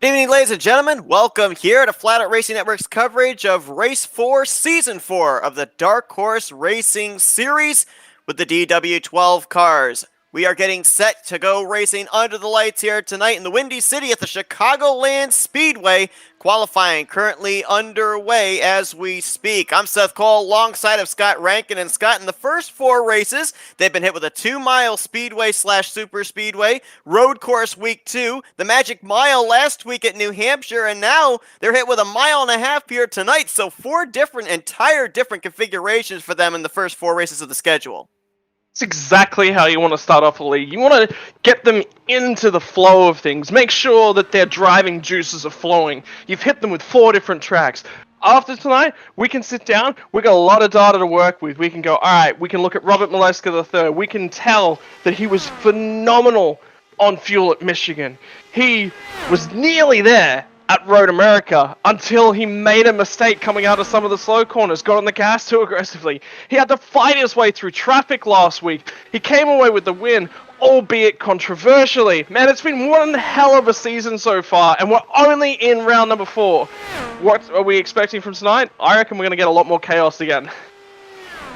Good evening, ladies and gentlemen. Welcome here to Flat Out Racing Network's coverage of Race 4, Season 4 of the Dark Horse Racing Series with the DW12 cars. We are getting set to go racing under the lights here tonight in the Windy City at the Chicagoland Speedway. Qualifying currently underway as we speak. I'm Seth Cole alongside of Scott Rankin. And Scott, in the first four races, they've been hit with a 2-mile speedway / super speedway, road course week 2, the Magic Mile last week at New Hampshire, and now they're hit with a 1.5 mile here tonight. So four entire different configurations for them in the first four races of the schedule. That's exactly how you want to start off a league. You want to get them into the flow of things. Make sure that their driving juices are flowing. You've hit them with 4 different tracks. After tonight, we can sit down. We got a lot of data to work with. We can go, all right, we can look at Robert Mileska III. We can tell that he was phenomenal on fuel at Michigan. He was nearly there at Road America until he made a mistake coming out of some of the slow corners, got on the gas too aggressively. He had to fight his way through traffic last week. He came away with the win, albeit controversially. Man, it's been one hell of a season so far, and we're only in round number 4. What are we expecting from tonight? I reckon we're going to get a lot more chaos again.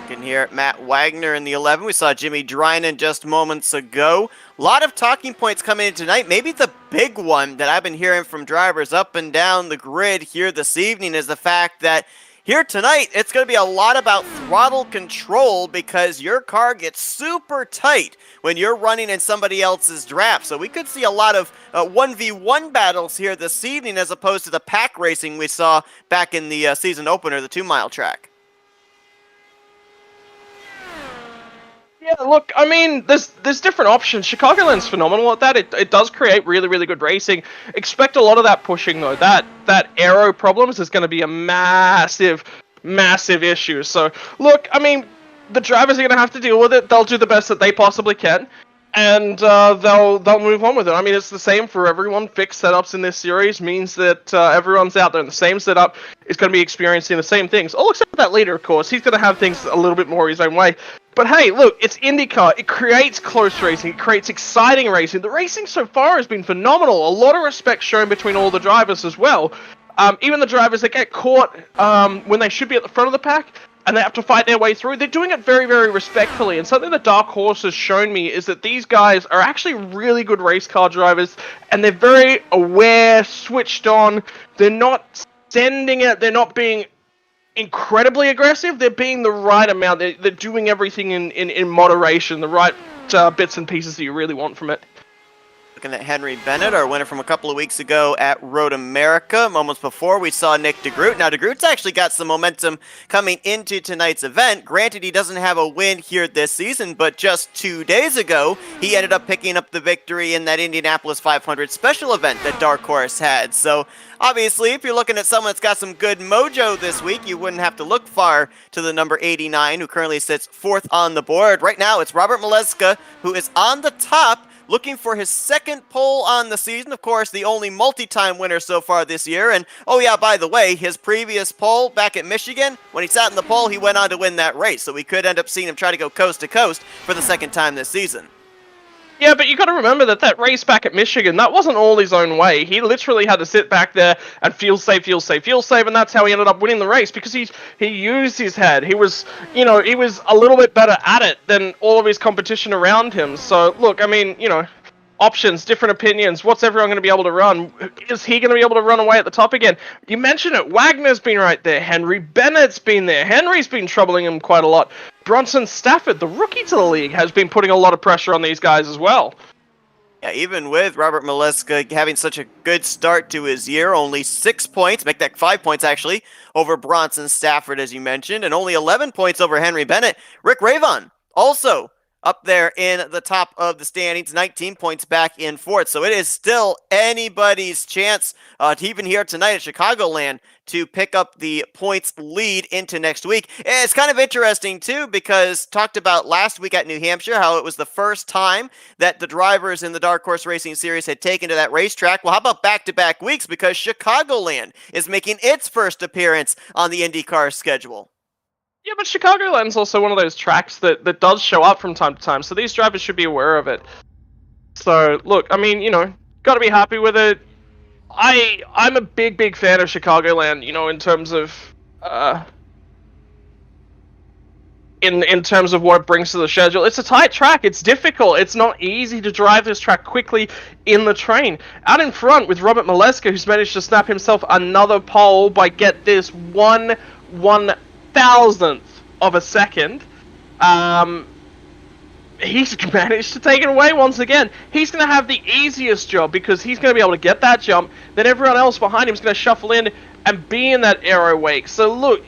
We can hear Matt Wagner in the 11. We saw Jimmy Drynan just moments ago. A lot of talking points coming in tonight. Maybe the big one that I've been hearing from drivers up and down the grid here this evening is the fact that here tonight, it's going to be a lot about throttle control because your car gets super tight when you're running in somebody else's draft. So we could see a lot of 1v1 battles here this evening as opposed to the pack racing we saw back in the season opener, the 2-mile track. Yeah, look, I mean, there's different options. Chicagoland's phenomenal at that. It does create really, really good racing. Expect a lot of that pushing, though. That aero problems is going to be a massive, massive issue. So, look, I mean, the drivers are going to have to deal with it. They'll do the best that they possibly can, and they'll move on with it. I mean, it's the same for everyone. Fixed setups in this series means that everyone's out there in the same setup is going to be experiencing the same things. All except for that leader, of course. He's going to have things a little bit more his own way. But hey, look, it's IndyCar. It creates close racing. It creates exciting racing. The racing so far has been phenomenal. A lot of respect shown between all the drivers as well. Even the drivers that get caught when they should be at the front of the pack and they have to fight their way through, they're doing it very, very respectfully. And something the Dark Horse has shown me is that these guys are actually really good race car drivers, and they're very aware, switched on. They're not sending it. They're not being incredibly aggressive. They're being the right amount. They're doing everything in moderation, the right bits and pieces that you really want from it. Looking at Henry Bennett, our winner from a couple of weeks ago at Road America. Moments before, we saw Nick DeGroot. Now, DeGroot's actually got some momentum coming into tonight's event. Granted, he doesn't have a win here this season, but just 2 days ago, he ended up picking up the victory in that Indianapolis 500 special event that Dark Horse had. So, obviously, if you're looking at someone that's got some good mojo this week, you wouldn't have to look far to the number 89, who currently sits 4th on the board. Right now, it's Robert Mileska, who is on the top, looking for his second pole on the season. Of course, the only multi-time winner so far this year. And, oh yeah, by the way, his previous pole back at Michigan, when he sat in the pole, he went on to win that race. So we could end up seeing him try to go coast to coast for the second time this season. Yeah, but you got to remember that race back at Michigan, that wasn't all his own way. He literally had to sit back there and feel safe, and that's how he ended up winning the race, because he used his head. He was a little bit better at it than all of his competition around him. So, look, I mean, options, different opinions. What's everyone going to be able to run? Is he going to be able to run away at the top again? You mentioned it. Wagner's been right there. Henry Bennett's been there. Henry's been troubling him quite a lot. Bronson Stafford, the rookie to the league, has been putting a lot of pressure on these guys as well. Yeah, even with Robert Mileska having such a good start to his year, only 6 points, make that 5 points actually, over Bronson Stafford, as you mentioned, and only 11 points over Henry Bennett. Rick Ravon, also up there in the top of the standings, 19 points back in 4th. So it is still anybody's chance to even here tonight at Chicagoland to pick up the points lead into next week. It's kind of interesting, too, because talked about last week at New Hampshire, how it was the first time that the drivers in the Dark Horse Racing Series had taken to that racetrack. Well, how about back-to-back weeks? Because Chicagoland is making its first appearance on the IndyCar schedule. Yeah, but Chicagoland's also one of those tracks that does show up from time to time, so these drivers should be aware of it. So, look, I mean, got to be happy with it. I'm a big fan of Chicagoland, in terms of in terms of what it brings to the schedule. It's a tight track, it's difficult, it's not easy to drive this track quickly in the train. Out in front with Robert Maleska, who's managed to snap himself another pole by, get this, 1/1000th of a second. He's managed to take it away once again. He's going to have the easiest job because he's going to be able to get that jump. Then everyone else behind him is going to shuffle in and be in that aero wake. So look,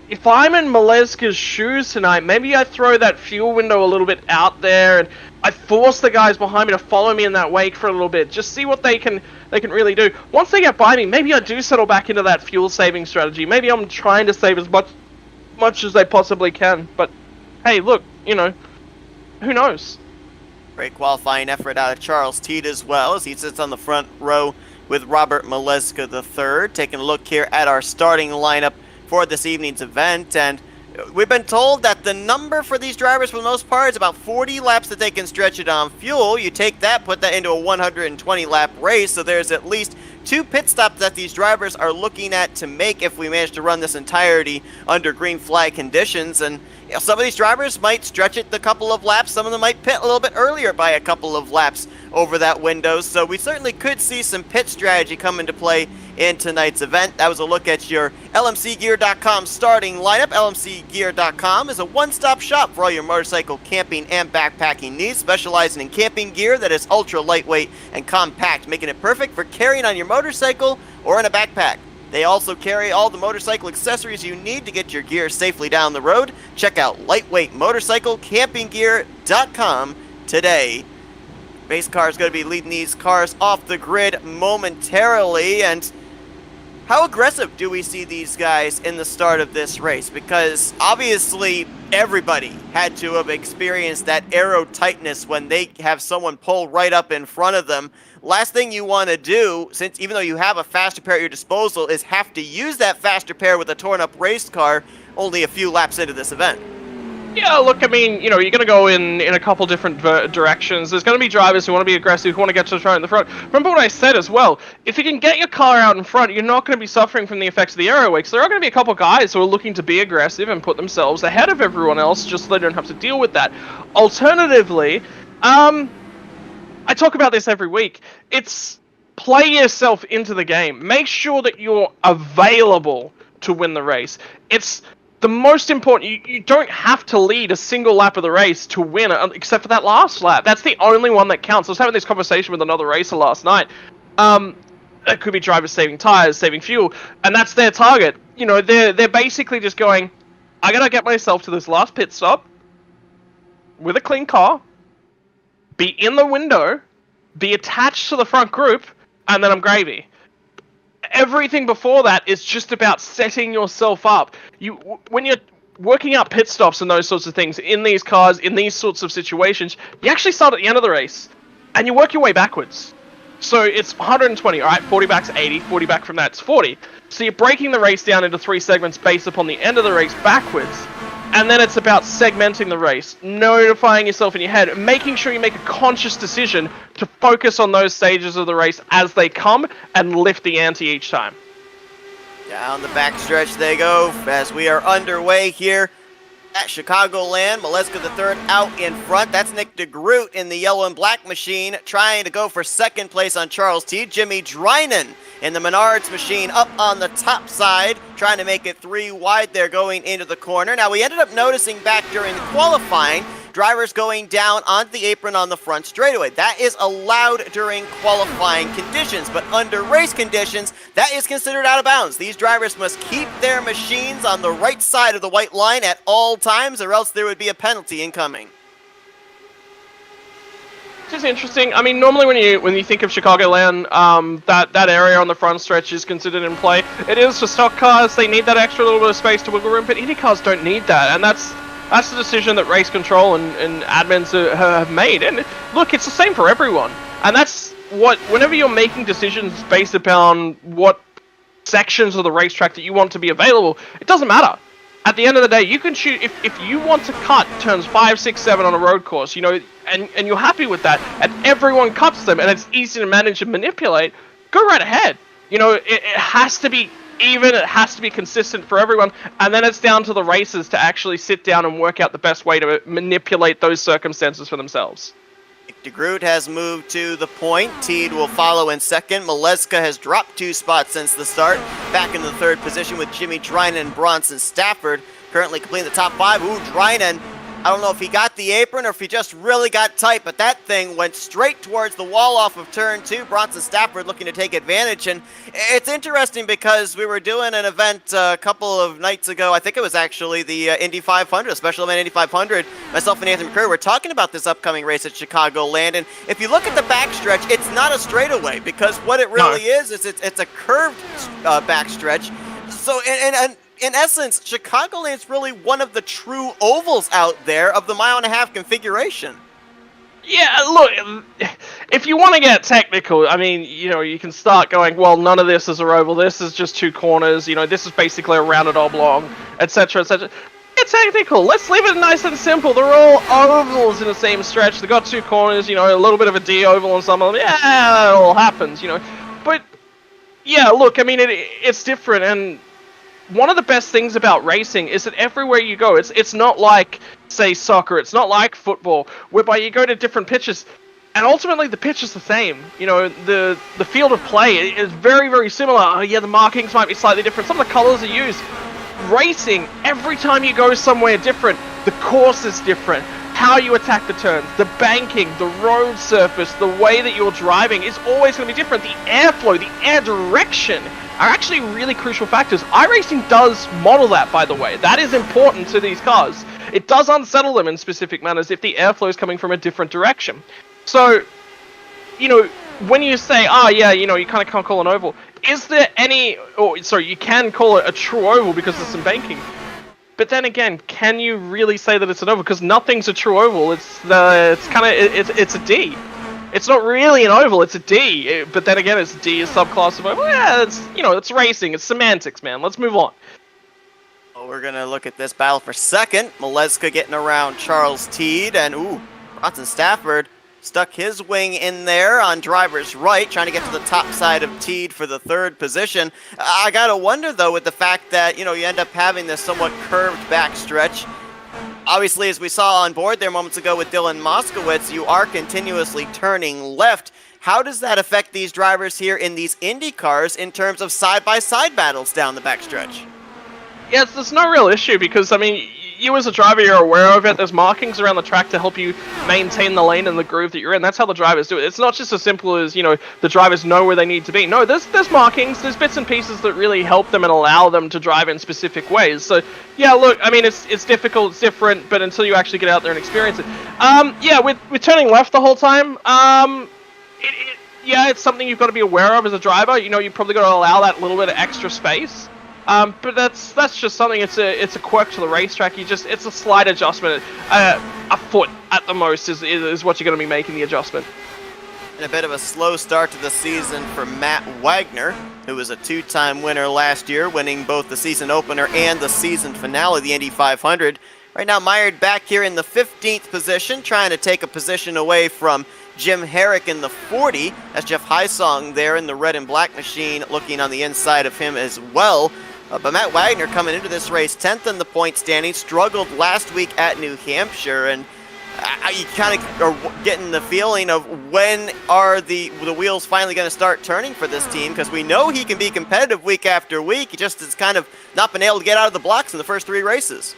if I'm in Maleska's shoes tonight, maybe I throw that fuel window a little bit out there and I force the guys behind me to follow me in that wake for a little bit. Just see what they can really do. Once they get by me, maybe I do settle back into that fuel saving strategy. Maybe I'm trying to save as much as they possibly can. But hey, look, who knows? Great qualifying effort out of Charles Teed as well, as he sits on the front row with Robert Maleska III. Taking a look here at our starting lineup for this evening's event, and we've been told that the number for these drivers for the most part is about 40 laps that they can stretch it on fuel. You take that, put that into a 120 lap race, so there's at least 2 pit stops that these drivers are looking at to make if we manage to run this entirety under green flag conditions. And some of these drivers might stretch it a couple of laps, some of them might pit a little bit earlier by a couple of laps over that window, so we certainly could see some pit strategy come into play in tonight's event. That was a look at your LMCgear.com starting lineup. LMCgear.com is a one-stop shop for all your motorcycle camping and backpacking needs, specializing in camping gear that is ultra lightweight and compact, making it perfect for carrying on your motorcycle or in a backpack. They also carry all the motorcycle accessories you need to get your gear safely down the road. Check out lightweightmotorcyclecampinggear.com today. Race car is going to be leading these cars off the grid momentarily. And how aggressive do we see these guys in the start of this race? Because obviously everybody had to have experienced that aero tightness when they have someone pull right up in front of them. Last thing you want to do, since even though you have a faster pair at your disposal, is have to use that faster pair with a torn up race car only a few laps into this event. Yeah, look, I mean, you're going to go in a couple different directions. There's going to be drivers who want to be aggressive, who want to get to the front in the front. Remember what I said as well. If you can get your car out in front, you're not going to be suffering from the effects of the aero wake. So there are going to be a couple guys who are looking to be aggressive and put themselves ahead of everyone else just so they don't have to deal with that. Alternatively, I talk about this every week. It's play yourself into the game. Make sure that you're available to win the race. It's the most important. You don't have to lead a single lap of the race to win, except for that last lap. That's the only one that counts. I was having this conversation with another racer last night. It could be drivers saving tires, saving fuel, and that's their target. They're basically just going, I gotta get myself to this last pit stop with a clean car, be in the window, be attached to the front group, and then I'm gravy. Everything before that is just about setting yourself up. When you're working out pit stops and those sorts of things in these cars, in these sorts of situations, you actually start at the end of the race, and you work your way backwards. So it's 120, alright, 40 back's 80, 40 back from that's 40. So you're breaking the race down into 3 segments based upon the end of the race backwards. And then it's about segmenting the race, notifying yourself in your head, making sure you make a conscious decision to focus on those stages of the race as they come and lift the ante each time. Down the backstretch they go as we are underway here at Chicagoland. Maleska III out in front. That's Nick DeGroot in the yellow and black machine trying to go for second place on Charles Teed. Jimmy Drynan in the Menards machine up on the top side, trying to make it 3 wide there going into the corner. Now, we ended up noticing back during the qualifying, drivers going down onto the apron on the front straightaway. That is allowed during qualifying conditions, but under race conditions, that is considered out of bounds. These drivers must keep their machines on the right side of the white line at all times, or else there would be a penalty incoming. Which is interesting. I mean, normally when you think of Chicagoland, that area on the front stretch is considered in play. It is for stock cars. They need that extra little bit of space to wiggle room, but Indy cars don't need that, and that's the decision that race control and admins have made. And look, it's the same for everyone. And that's whenever you're making decisions based upon what sections of the racetrack that you want to be available, it doesn't matter. At the end of the day, you can choose if you want to cut turns 5, 6, 7 on a road course, and you're happy with that, and everyone cuts them, and it's easy to manage and manipulate. Go right ahead. You know, it has to be even, it has to be consistent for everyone, and then it's down to the racers to actually sit down and work out the best way to manipulate those circumstances for themselves. DeGroot has moved to the point. Teed will follow in second. Maleska has dropped 2 spots since the start. Back into the 3rd position with Jimmy Drynan and Bronson Stafford. Currently completing the top 5. Ooh, Drynan. I don't know if he got the apron or if he just really got tight, but that thing went straight towards the wall off of turn 2. Bronson Stafford looking to take advantage. And it's interesting because we were doing an event a couple of nights ago. I think it was actually the Indy 500, Special Event Indy 500. Myself and Anthony McCurry were talking about this upcoming race at Chicagoland. And if you look at the backstretch, it's not a straightaway because what it really is it's a curved backstretch. So, in essence, Chicagoland is really one of the true ovals out there of the 1.5 mile configuration. Yeah, look, if you want to get technical, I mean, you know, you can start going, well, none of this is a oval, this is just 2 corners, you know, this is basically a rounded oblong, etc., etc. It's technical. Let's leave it nice and simple. They're all ovals in the same stretch. They've got 2 corners, you know, a little bit of a D oval on some of them. Yeah, it all happens, you know. But, yeah, look, I mean, it's different, and one of the best things about racing is that everywhere you go, it's not like, say, soccer, it's not like football, whereby you go to different pitches, and ultimately the pitch is the same. You know, the field of play is very, very similar. Oh, yeah, the markings might be slightly different. Some of the colors are used. Racing, every time you go somewhere different, the course is different. How you attack the turns, the banking, the road surface, the way that you're driving is always going to be different. The airflow, the air direction are actually really crucial factors. iRacing does model that, by the way. That is important to these cars. It does unsettle them in specific manners if the airflow is coming from a different direction. So, you know, when you say, oh yeah, you know, you kind of can't call an oval, is there any, or sorry, you can call it a true oval because there's some banking. But then again, can you really say that it's an oval? Because nothing's a true oval. It's a D. It's not really an oval. It's a D. But then again, it's a D, a subclass of oval. Yeah, it's, you know, it's racing. It's semantics, man. Let's move on. Well, we're gonna look at this battle for second. Maleska getting around Charles Teed, and ooh, Bronson Stafford stuck his wing in there on driver's right, trying to get to the top side of Teed for the 3rd position. I gotta wonder, though, with the fact that, you know, you end up having this somewhat curved backstretch. Obviously, as we saw on board there moments ago with Dylan Moskowitz, you are continuously turning left. How does that affect these drivers here in these Indy cars in terms of side-by-side battles down the backstretch? Yeah, it's no real issue because, I mean, you as a driver, you're aware of it. There's markings around the track to help you maintain the lane and the groove that you're in. That's how the drivers do it. It's not just as simple as, you know, the drivers know where they need to be. No, there's markings, there's bits and pieces that really help them and allow them to drive in specific ways. So, yeah, look, I mean, it's difficult, it's different, but until you actually get out there and experience it. Yeah, we're turning left the whole time. Yeah, it's something you've got to be aware of as a driver. You know, you've probably got to allow that little bit of extra space. But that's just something. It's a quirk to the racetrack. It's a slight adjustment. A foot at the most is what you're going to be making the adjustment. And a bit of a slow start to the season for Matt Wagner, who was a 2-time winner last year, winning both the season opener and the season finale of the Indy 500. Right now, mired back here in the 15th position, trying to take a position away from Jim Herrick in the 40. That's Jeff Hysong there in the red and black machine, looking on the inside of him as well. But Matt Wagner coming into this race 10th in the point standing, struggled last week at New Hampshire, and you kind of are getting the feeling of when are the wheels finally going to start turning for this team, because we know he can be competitive week after week. He just has kind of not been able to get out of the blocks in the first 3 races.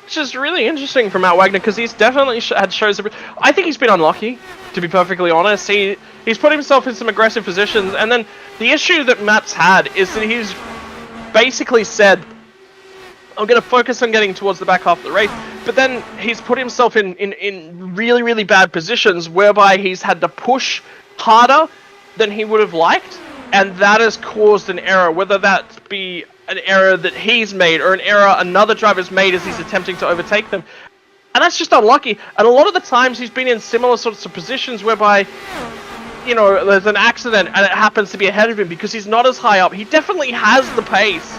Which is really interesting for Matt Wagner, because he's definitely had shows. I think he's been unlucky, to be perfectly honest. He's put himself in some aggressive positions, and then the issue that Matt's had is that he's basically said, I'm going to focus on getting towards the back half of the race, but then he's put himself in really, really bad positions whereby he's had to push harder than he would have liked, and that has caused an error, whether that be an error that he's made or an error another driver's made as he's attempting to overtake them. And that's just unlucky. And a lot of the times he's been in similar sorts of positions whereby, you know, there's an accident and it happens to be ahead of him because he's not as high up. He definitely has the pace.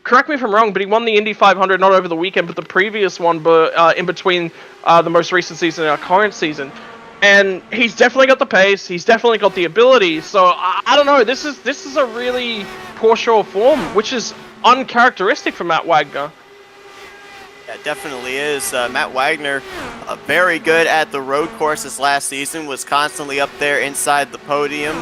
Correct me if I'm wrong, but he won the Indy 500 not over the weekend, but the previous one, but in between the most recent season and our current season. And he's definitely got the pace. He's definitely got the ability. So I don't know. This is a really poor show of form, which is uncharacteristic for Matt Wagner. Yeah, definitely is. Matt Wagner, very good at the road courses last season, was constantly up there inside the podium,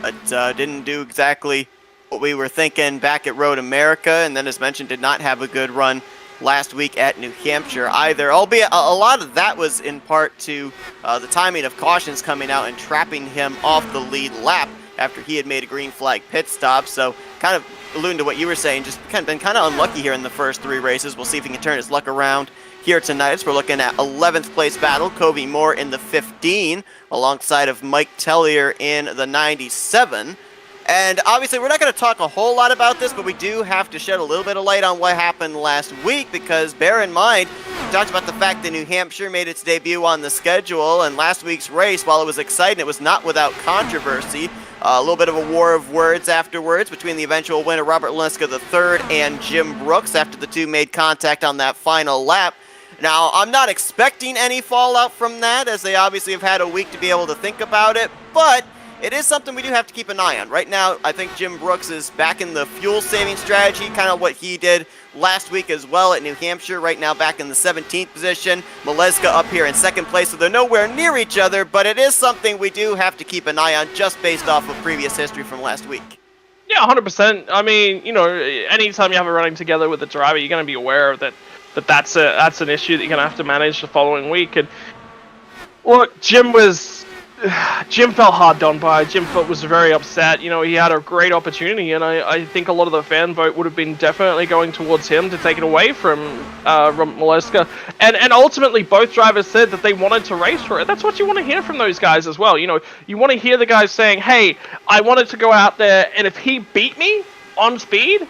but didn't do exactly what we were thinking back at Road America, and then as mentioned, did not have a good run last week at New Hampshire either, albeit a lot of that was in part to the timing of cautions coming out and trapping him off the lead lap after he had made a green flag pit stop. So kind of alluding to what you were saying, just been kind of unlucky here in the first 3 races. We'll see if he can turn his luck around here tonight. So we're looking at 11th place battle, Kobe Moore in the 15 alongside of Mike Tellier in the 97. And obviously, we're not going to talk a whole lot about this, but we do have to shed a little bit of light on what happened last week, because bear in mind, we talked about the fact that New Hampshire made its debut on the schedule, and last week's race, while it was exciting, it was not without controversy. A little bit of a war of words afterwards between the eventual winner, Robert Maleska III, and Jim Brooks after the two made contact on that final lap. Now, I'm not expecting any fallout from that, as they obviously have had a week to be able to think about it, but it is something we do have to keep an eye on. Right now, I think Jim Brooks is back in the fuel-saving strategy, kind of what he did last week as well at New Hampshire. Right now, back in the 17th position. Maleska up here in second place, so they're nowhere near each other, but it is something we do have to keep an eye on just based off of previous history from last week. Yeah, 100%. I mean, you know, anytime you have a running together with a driver, you're going to be aware that that's an issue that you're going to have to manage the following week. And look, Jim felt hard done by. Jim was very upset. You know, he had a great opportunity, and I think a lot of the fan vote would have been definitely going towards him to take it away from Robert Maleska. And ultimately, both drivers said that they wanted to race for it. That's what you want to hear from those guys as well. You know, you want to hear the guys saying, hey, I wanted to go out there, and if he beat me on speed,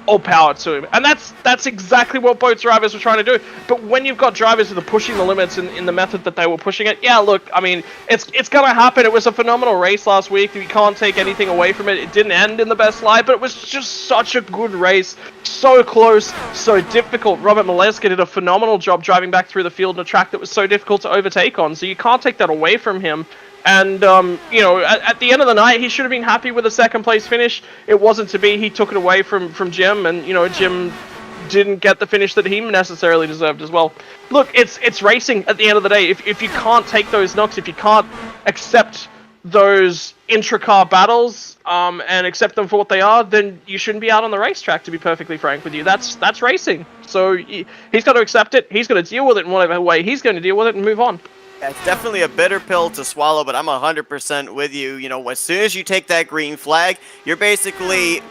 all power to him. And that's exactly what both drivers were trying to do. But when you've got drivers that are pushing the limits in the method that they were pushing it, yeah, look, I mean, it's going to happen. It was a phenomenal race last week. You can't take anything away from it. It didn't end in the best light, but it was just such a good race. So close, so difficult. Robert Maleska did a phenomenal job driving back through the field in a track that was so difficult to overtake on. So you can't take that away from him. And, you know, at the end of the night, he should have been happy with a second place finish. It wasn't to be. He took it away from Jim, and, you know, Jim didn't get the finish that he necessarily deserved as well. Look, it's racing at the end of the day. If you can't take those knocks, if you can't accept those intra-car battles and accept them for what they are, then you shouldn't be out on the racetrack, to be perfectly frank with you. That's racing. So he's got to accept it. He's got to deal with it in whatever way he's going to deal with it and move on. Yeah, it's definitely a bitter pill to swallow, but I'm 100% with you. You know, as soon as you take that green flag, you're basically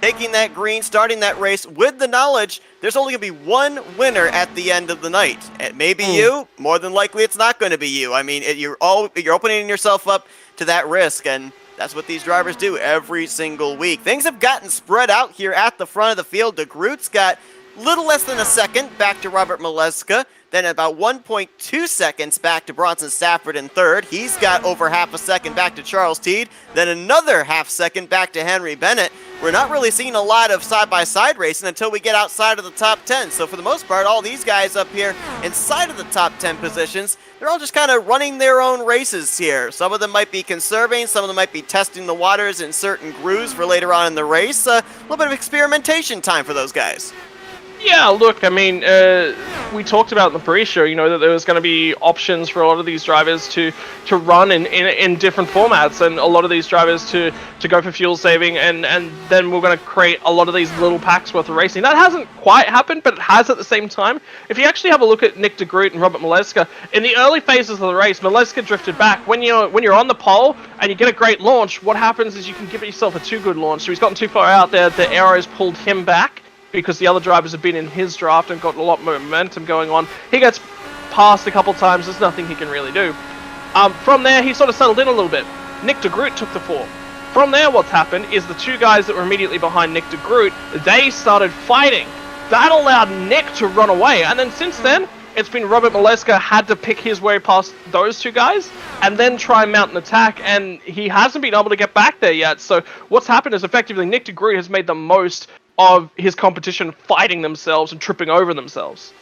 taking that green, starting that race with the knowledge there's only going to be one winner at the end of the night. It may be you. More than likely, it's not going to be you. I mean, you're opening yourself up to that risk, and that's what these drivers do every single week. Things have gotten spread out here at the front of the field. DeGroot's got little less than a second back to Robert Maleska. Then about 1.2 seconds back to Bronson Stafford in third. He's got over half a second back to Charles Teed. Then another half second back to Henry Bennett. We're not really seeing a lot of side-by-side racing until we get outside of the top 10. So for the most part, all these guys up here inside of the top 10 positions, they're all just kind of running their own races here. Some of them might be conserving. Some of them might be testing the waters in certain grooves for later on in the race. A little bit of experimentation time for those guys. Yeah, look, I mean, we talked about in the pre-show, you know, that there was going to be options for a lot of these drivers to run in different formats, and a lot of these drivers to go for fuel saving, and then we're going to create a lot of these little packs worth of racing. That hasn't quite happened, but it has at the same time. If you actually have a look at Nick de Groot and Robert Maleska, in the early phases of the race, Maleska drifted back. When you're on the pole and you get a great launch, what happens is you can give yourself a too good launch. So he's gotten too far out there, the arrows pulled him back, because the other drivers have been in his draft and got a lot more momentum going on. He gets passed a couple times. There's nothing he can really do. From there, he sort of settled in a little bit. Nick de Groot took the fall. From there, what's happened is the two guys that were immediately behind Nick de Groot, they started fighting. That allowed Nick to run away. And then since then, it's been Robert Maleska had to pick his way past those two guys and then try and mount an attack, and he hasn't been able to get back there yet. So what's happened is effectively Nick de Groot has made the most of his competition fighting themselves and tripping over themselves.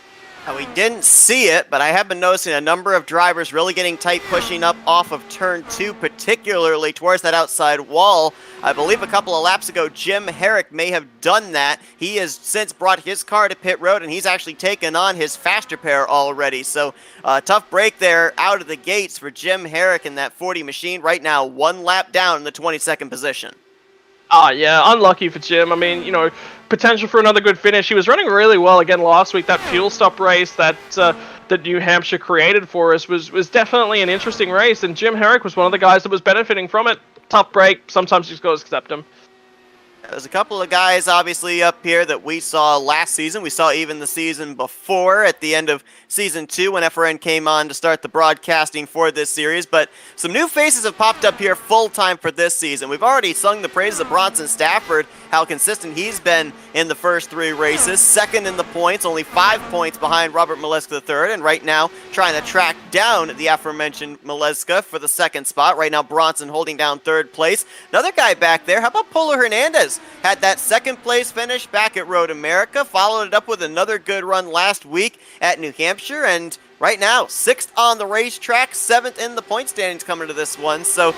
We didn't see it, but I have been noticing a number of drivers really getting tight, pushing up off of turn 2, particularly towards that outside wall. I believe a couple of laps ago, Jim Herrick may have done that. He has since brought his car to pit road, and he's actually taken on his faster pair already. So tough break there out of the gates for Jim Herrick in that 40 machine. Right now, 1 lap down in the 22nd position. Yeah, unlucky for Jim. I mean, potential for another good finish. He was running really well again last week. That fuel stop race that New Hampshire created for us was definitely an interesting race, and Jim Herrick was one of the guys that was benefiting from it. Tough break. Sometimes you just got to accept him. There's a couple of guys, obviously, up here that we saw last season. We saw even the season before at the end of Season 2 when FRN came on to start the broadcasting for this series. But some new faces have popped up here full-time for this season. We've already sung the praises of Bronson Stafford, how consistent he's been in the first 3 races. Second in the points, only 5 points behind Robert Maleska III. And right now, trying to track down the aforementioned Maleska for the 2nd spot. Right now, Bronson holding down 3rd place. Another guy back there, how about Polo Hernandez? Had that 2nd place finish back at Road America, followed it up with another good run last week at New Hampshire, and right now, 6th on the racetrack, 7th in the point standings coming to this one. So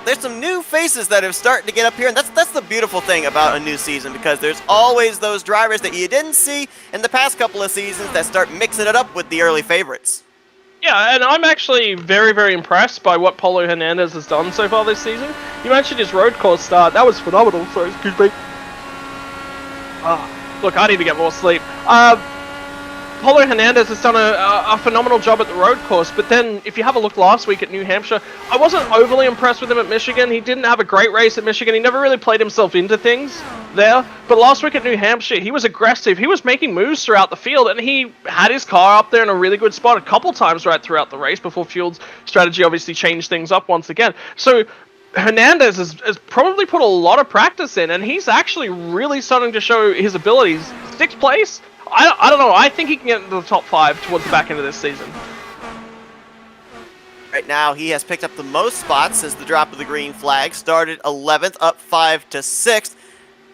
there's some new faces that are starting to get up here, and that's the beautiful thing about a new season, because there's always those drivers that you didn't see in the past couple of seasons that start mixing it up with the early favorites. Yeah, and I'm actually very, very impressed by what Polo Hernandez has done so far this season. You mentioned his road course start. That was phenomenal. Sorry, excuse me. Look, I need to get more sleep. Polo Hernandez has done a phenomenal job at the road course, but then if you have a look last week at New Hampshire, I wasn't overly impressed with him at Michigan. He didn't have a great race at Michigan. He never really played himself into things there. But last week at New Hampshire, he was aggressive. He was making moves throughout the field, and he had his car up there in a really good spot a couple times right throughout the race before Field's strategy obviously changed things up once again. So Hernandez has probably put a lot of practice in, and he's actually really starting to show his abilities. 6th place? I don't know. I think he can get into the top 5 towards the back end of this season. Right now, he has picked up the most spots since the drop of the green flag. Started 11th, up 5 to 6th.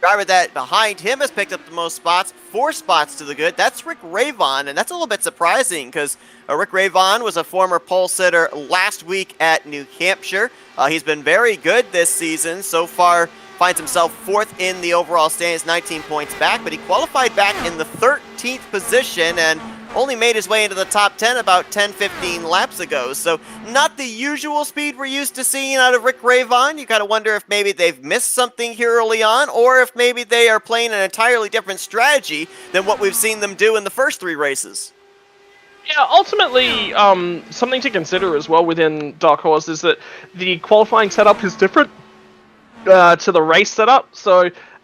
Driver that behind him has picked up the most spots, 4 spots to the good. That's Rick Ravon, and that's a little bit surprising because Rick Ravon was a former pole sitter last week at New Hampshire. He's been very good this season so far. Finds himself 4th in the overall standings, 19 points back, but he qualified back in the 13th position and only made his way into the top 10 about 10-15 laps ago. So not the usual speed we're used to seeing out of Rick Ravon. You gotta wonder if maybe they've missed something here early on, or if maybe they are playing an entirely different strategy than what we've seen them do in the first 3 races. Yeah, ultimately, something to consider as well within Dark Horse is that the qualifying setup is different to the race setup,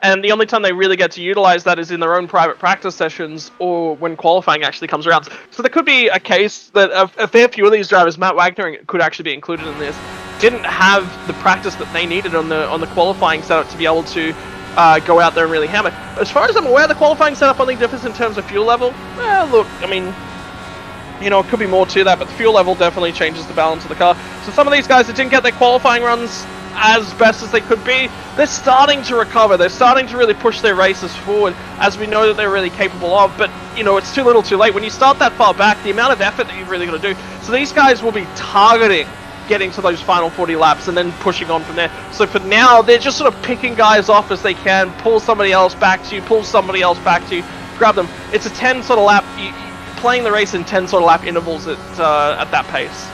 and the only time they really get to utilize that is in their own private practice sessions or when qualifying actually comes around. So there could be a case that a fair few of these drivers, Matt Wagner could actually be included in this, didn't have the practice that they needed on the qualifying setup to be able to go out there and really hammer. As far as I'm aware, the qualifying setup only differs in terms of fuel level. Look, I mean, it could be more to that, but the fuel level definitely changes the balance of the car. So some of these guys that didn't get their qualifying runs as best as they could be, they're starting to recover. They're starting to really push their races forward, as we know that they're really capable of. But, it's too little too late. When you start that far back, the amount of effort that you've really got to do. So these guys will be targeting getting to those final 40 laps and then pushing on from there. So for now, they're just sort of picking guys off as they can, pull somebody else back to you, pull somebody else back to you, grab them. It's a 10 sort of lap, playing the race in 10 sort of lap intervals at that pace.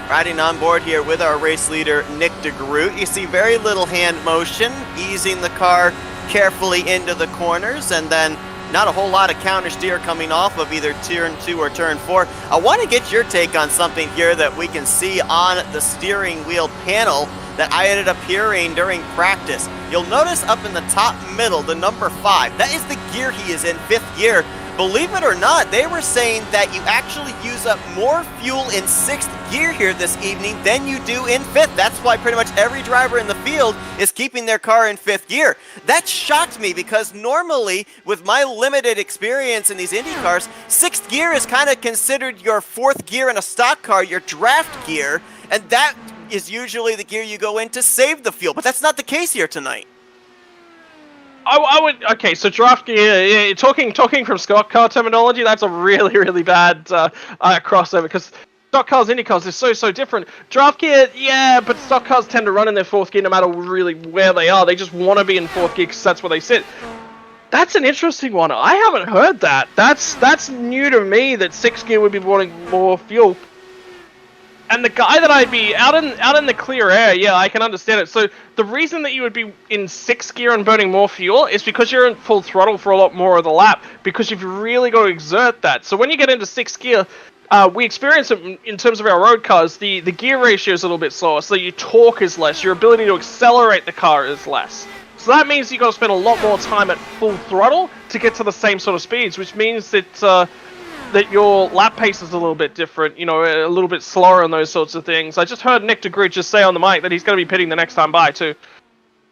Riding on board here with our race leader, Nick DeGroot. You see very little hand motion, easing the car carefully into the corners, and then not a whole lot of counter steer coming off of either turn 2 or turn 4. I want to get your take on something here that we can see on the steering wheel panel that I ended up hearing during practice. You'll notice up in the top middle, the number 5. That is the gear he is in, 5th gear. Believe it or not, they were saying that you actually use up more fuel in 6th gear here this evening than you do in 5th. That's why pretty much every driver in the field is keeping their car in 5th gear. That shocked me because normally, with my limited experience in these Indy cars, 6th gear is kind of considered your 4th gear in a stock car, your draft gear, and that is usually the gear you go in to save the fuel. But that's not the case here tonight. I would. Okay, so draft gear. Yeah, talking from stock car terminology, that's a really really bad crossover because stock cars, Indy cars, are so different. Draft gear, yeah, but stock cars tend to run in their fourth gear no matter really where they are. They just want to be in fourth gear because that's where they sit. That's an interesting one. I haven't heard that. That's new to me. That sixth gear would be wanting more fuel. And the guy that I'd be out in the clear air, yeah, I can understand it. So the reason that you would be in sixth gear and burning more fuel is because you're in full throttle for a lot more of the lap, because you've really got to exert that. So when you get into sixth gear, we experience it in terms of our road cars. The gear ratio is a little bit slower, so your torque is less. Your ability to accelerate the car is less. So that means you've got to spend a lot more time at full throttle to get to the same sort of speeds, which means that that your lap pace is a little bit different, you know, a little bit slower and those sorts of things. I just heard Nick DeGroot just say on the mic that he's going to be pitting the next time by, too.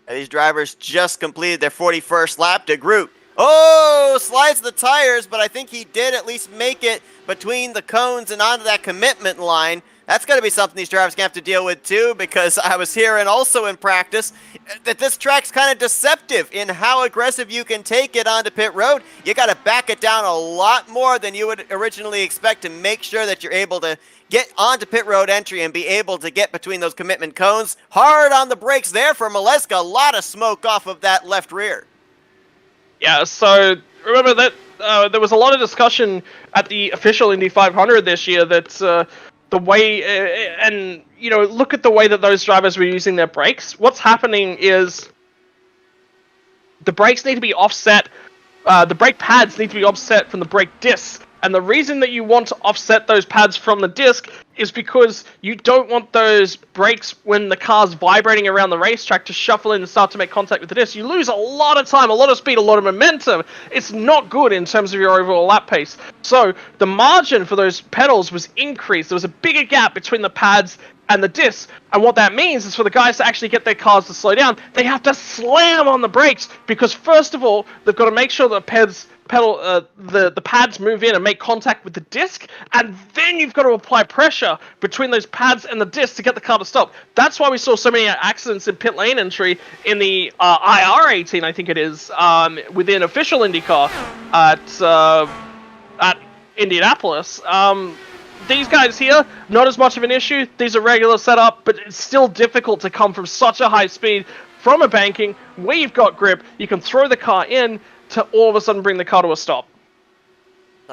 These drivers just completed their 41st lap. DeGroot, oh, slides the tires, but I think he did at least make it between the cones and onto that commitment line. That's going to be something these drivers are going to have to deal with, too, because I was hearing also in practice that this track's kind of deceptive in how aggressive you can take it onto pit road. You got to back it down a lot more than you would originally expect to make sure that you're able to get onto pit road entry and be able to get between those commitment cones. Hard on the brakes there for Maleska. A lot of smoke off of that left rear. Yeah, so remember that there was a lot of discussion at the official Indy 500 this year that the way, and, you know, look at the way that those drivers were using their brakes. What's happening is the brakes need to be offset, the brake pads need to be offset from the brake discs. And the reason that you want to offset those pads from the disc is because you don't want those brakes, when the car's vibrating around the racetrack, to shuffle in and start to make contact with the disc. You lose a lot of time, a lot of speed, a lot of momentum. It's not good in terms of your overall lap pace. So the margin for those pedals was increased. There was a bigger gap between the pads and the discs. And what that means is for the guys to actually get their cars to slow down, they have to slam on the brakes, because first of all, they've got to make sure the the pads move in and make contact with the disc, and then you've got to apply pressure between those pads and the disc to get the car to stop. That's why we saw so many accidents in pit lane entry in the IR18, I think it is, within official IndyCar at Indianapolis. These guys here, not as much of an issue. These are regular setup, but it's still difficult to come from such a high speed from a banking where you've got grip. You can throw the car in to all of a sudden bring the car to a stop.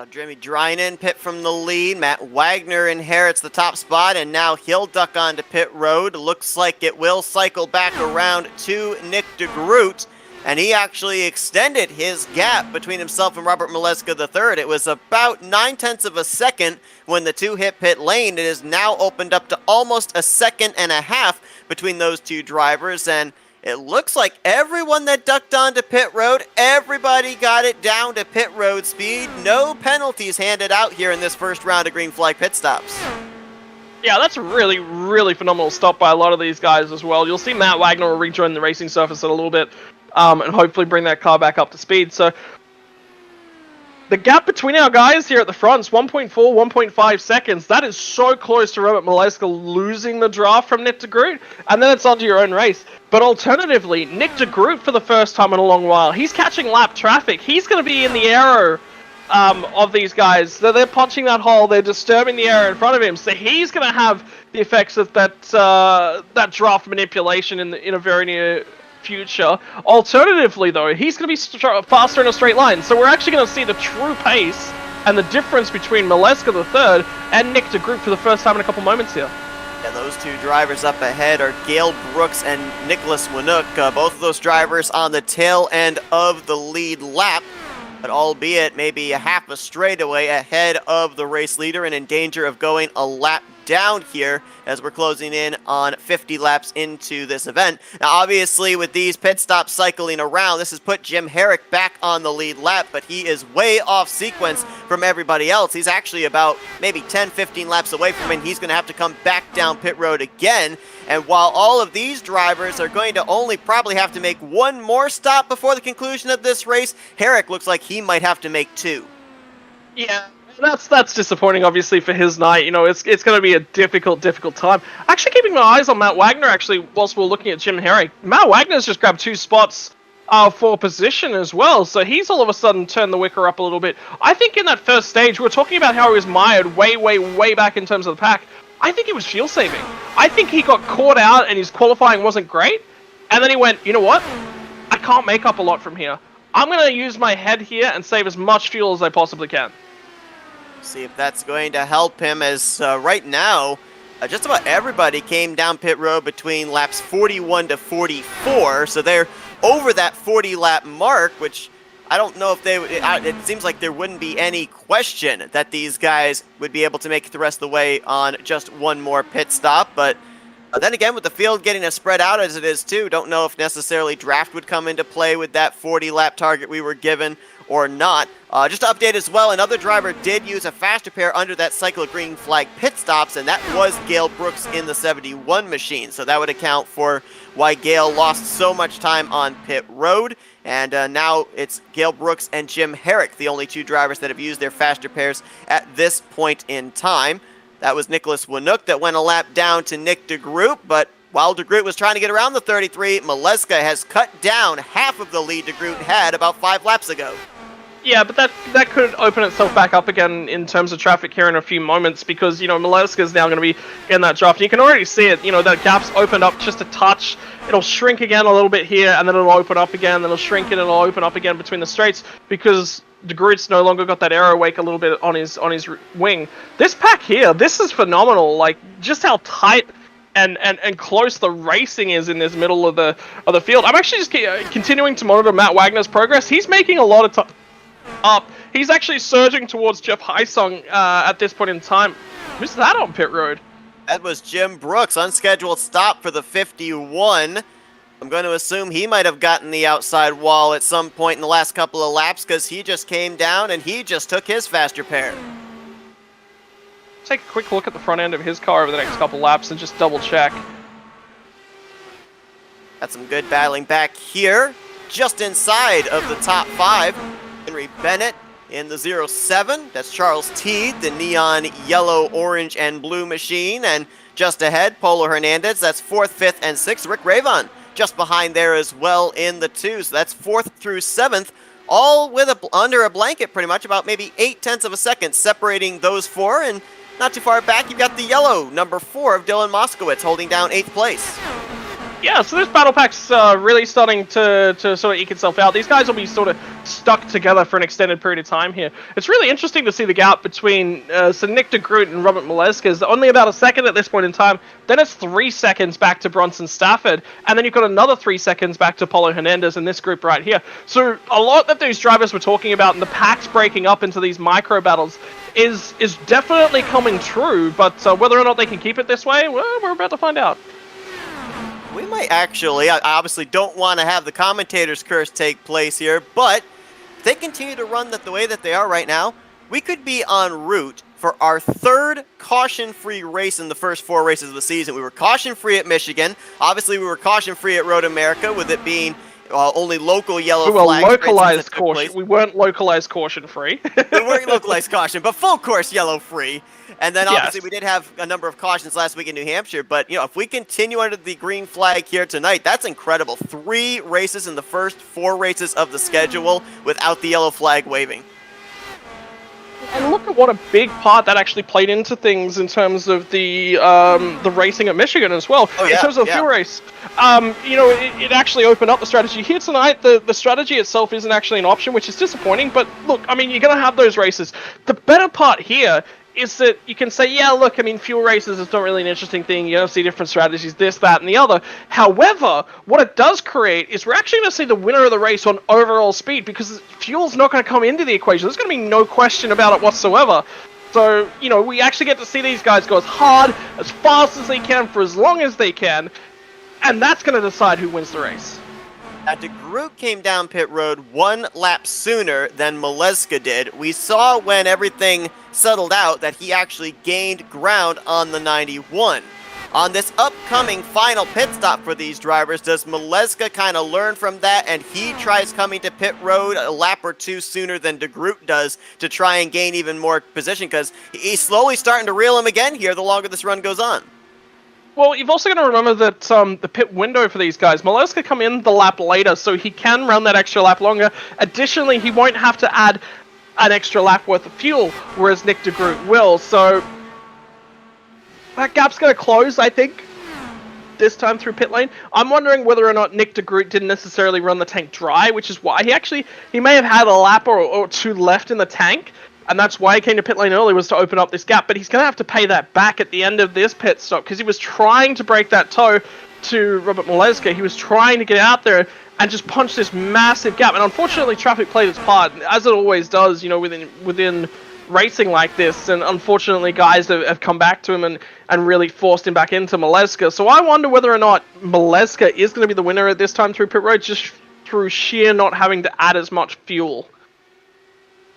Jeremy Drinan pit from the lead. Matt Wagner inherits the top spot, and now he'll duck onto pit road. Looks like it will cycle back around to Nick DeGroot, and he actually extended his gap between himself and Robert Maleska III. It was about 9/10 of a second when the two hit pit lane. It is now opened up to almost a second and a half between those two drivers, and it looks like everyone that ducked onto pit road, everybody got it down to pit road speed. No penalties handed out here in this first round of green flag pit stops. Yeah, that's a really, really phenomenal stop by a lot of these guys as well. You'll see Matt Wagner will rejoin the racing surface in a little bit, and hopefully bring that car back up to speed. So the gap between our guys here at the front is 1.4, 1.5 seconds. That is so close to Robert Maleska losing the draft from Nick DeGroot, and then it's onto your own race. But alternatively, Nick DeGroot, for the first time in a long while, he's catching lap traffic. He's going to be in the arrow of these guys. They're punching that hole, they're disturbing the area in front of him, so he's going to have the effects of that draft manipulation in a very near future. Alternatively, though, he's going to be faster in a straight line, so we're actually going to see the true pace and the difference between Maleska III and Nick DeGroot for the first time in a couple moments here. Yeah, those two drivers up ahead are Gale Brooks and Nicholas Winook. Both of those drivers on the tail end of the lead lap, but albeit maybe a half a straightaway ahead of the race leader and in danger of going a lap down here as we're closing in on 50 laps into this event. Now, obviously, with these pit stops cycling around, this has put Jim Herrick back on the lead lap, but he is way off sequence from everybody else. He's actually about maybe 10, 15 laps away from him. He's going to have to come back down pit road again. And while all of these drivers are going to only probably have to make one more stop before the conclusion of this race, Herrick looks like he might have to make two. Yeah. That's disappointing, obviously, for his night. You know, it's going to be a difficult time. Actually, keeping my eyes on Matt Wagner, actually, whilst we're looking at Jim Herrick. Matt Wagner's just grabbed 2 spots for position as well. So he's all of a sudden turned the wicker up a little bit. I think in that first stage, we were talking about how he was mired way back in terms of the pack. I think it was fuel saving. I think he got caught out and his qualifying wasn't great. And then he went, you know what? I can't make up a lot from here. I'm going to use my head here and save as much fuel as I possibly can. See if that's going to help him, as right now, just about everybody came down pit road between laps 41 to 44, so they're over that 40-lap mark, which I don't know if they would... It seems like there wouldn't be any question that these guys would be able to make it the rest of the way on just one more pit stop, but then again, with the field getting as spread out as it is too, don't know if necessarily draft would come into play with that 40-lap target we were given or not. Just to update as well, another driver did use a faster pair under that cycle green flag pit stops, and that was Gale Brooks in the 71 machine. So that would account for why Gale lost so much time on pit road. And now it's Gale Brooks and Jim Herrick, the only two drivers that have used their faster pairs at this point in time. That was Nicholas Winook that went a lap down to Nick DeGroot, but while DeGroot was trying to get around the 33, Maleska has cut down half of the lead DeGroot had about 5 laps ago. Yeah, but that could open itself back up again in terms of traffic here in a few moments, because, you know, Maleska is now going to be in that draft. You can already see it, you know, that gap's opened up just a touch. It'll shrink again a little bit here, and then it'll open up again, then it'll shrink and it'll open up again between the straights, because DeGroot's no longer got that aero wake a little bit on his wing. This pack here, this is phenomenal. Like, just how tight and close the racing is in this middle of the field. I'm actually just continuing to monitor Matt Wagner's progress. He's making a lot of time up. He's actually surging towards Jeff Heisung at this point in time. Who's that on pit road? That was Jim Brooks, unscheduled stop for the 51. I'm going to assume he might have gotten the outside wall at some point in the last couple of laps, because he just came down and he just took his faster pair. Take a quick look at the front end of his car over the next couple laps and just double check. Got some good battling back here, just inside of the top 5. Henry Bennett in the 07. That's Charles Teed, the neon yellow, orange, and blue machine. And just ahead, Polo Hernandez. That's 4th, 5th, and 6th. Rick Ravon just behind there as well in the 2. So that's 4th through 7th, all with under a blanket pretty much, about maybe 0.8 of a second separating those 4. And not too far back, you've got the yellow number 4 of Dylan Moskowitz holding down 8th place. Yeah, so this battle pack's really starting to sort of eke itself out. These guys will be sort of stuck together for an extended period of time here. It's really interesting to see the gap between so Nick DeGroot and Robert Maleska is only about a second at this point in time. Then it's 3 seconds back to Bronson Stafford, and then you've got another 3 seconds back to Paulo Hernandez in this group right here. So a lot that these drivers were talking about and the packs breaking up into these micro battles is definitely coming true, but whether or not they can keep it this way, well, we're about to find out. We might actually, I obviously don't want to have the commentator's curse take place here, but if they continue to run the way that they are right now, we could be en route for our 3rd caution-free race in the first 4 races of the season. We were caution-free at Michigan. Obviously, we were caution-free at Road America, with it being only local yellow flags. We were localized caution. We weren't localized caution-free. We weren't localized caution, but full course yellow-free. And then obviously we did have a number of cautions last week in New Hampshire, but you know, if we continue under the green flag here tonight, that's incredible. 3 races in the first 4 races of the schedule without the yellow flag waving. And look at what a big part that actually played into things in terms of the racing at Michigan as well. Oh, yeah, in terms of the fuel race, you know, it actually opened up the strategy here tonight. The strategy itself isn't actually an option, which is disappointing. But look, I mean, you're going to have those races. The better part here is that you can say, yeah, look, I mean, fuel races is not really an interesting thing. You don't see different strategies, this, that, and the other. However, what it does create is we're actually going to see the winner of the race on overall speed, because fuel's not going to come into the equation. There's going to be no question about it whatsoever. So, you know, we actually get to see these guys go as hard, as fast as they can, for as long as they can, and that's going to decide who wins the race. Now, DeGroot came down pit road 1 lap sooner than Maleska did. We saw when everything settled out that he actually gained ground on the 91. On this upcoming final pit stop for these drivers, does Maleska kind of learn from that and he tries coming to pit road a lap or 2 sooner than DeGroot does to try and gain even more position? Because he's slowly starting to reel him again here the longer this run goes on. Well, you've also got to remember that the pit window for these guys, Maleska come in the lap later, so he can run that extra lap longer. Additionally, he won't have to add an extra lap worth of fuel, whereas Nick de Groot will. So that gap's going to close, I think, this time through pit lane. I'm wondering whether or not Nick de Groot didn't necessarily run the tank dry, which is why he may have had a lap or two left in the tank. And that's why he came to pit lane early, was to open up this gap. But he's going to have to pay that back at the end of this pit stop, because he was trying to break that toe to Robert Maleska. He was trying to get out there and just punch this massive gap. And unfortunately, traffic played its part, as it always does, you know, within racing like this. And unfortunately, guys have come back to him and really forced him back into Maleska. So I wonder whether or not Maleska is going to be the winner at this time through pit road, just through sheer not having to add as much fuel.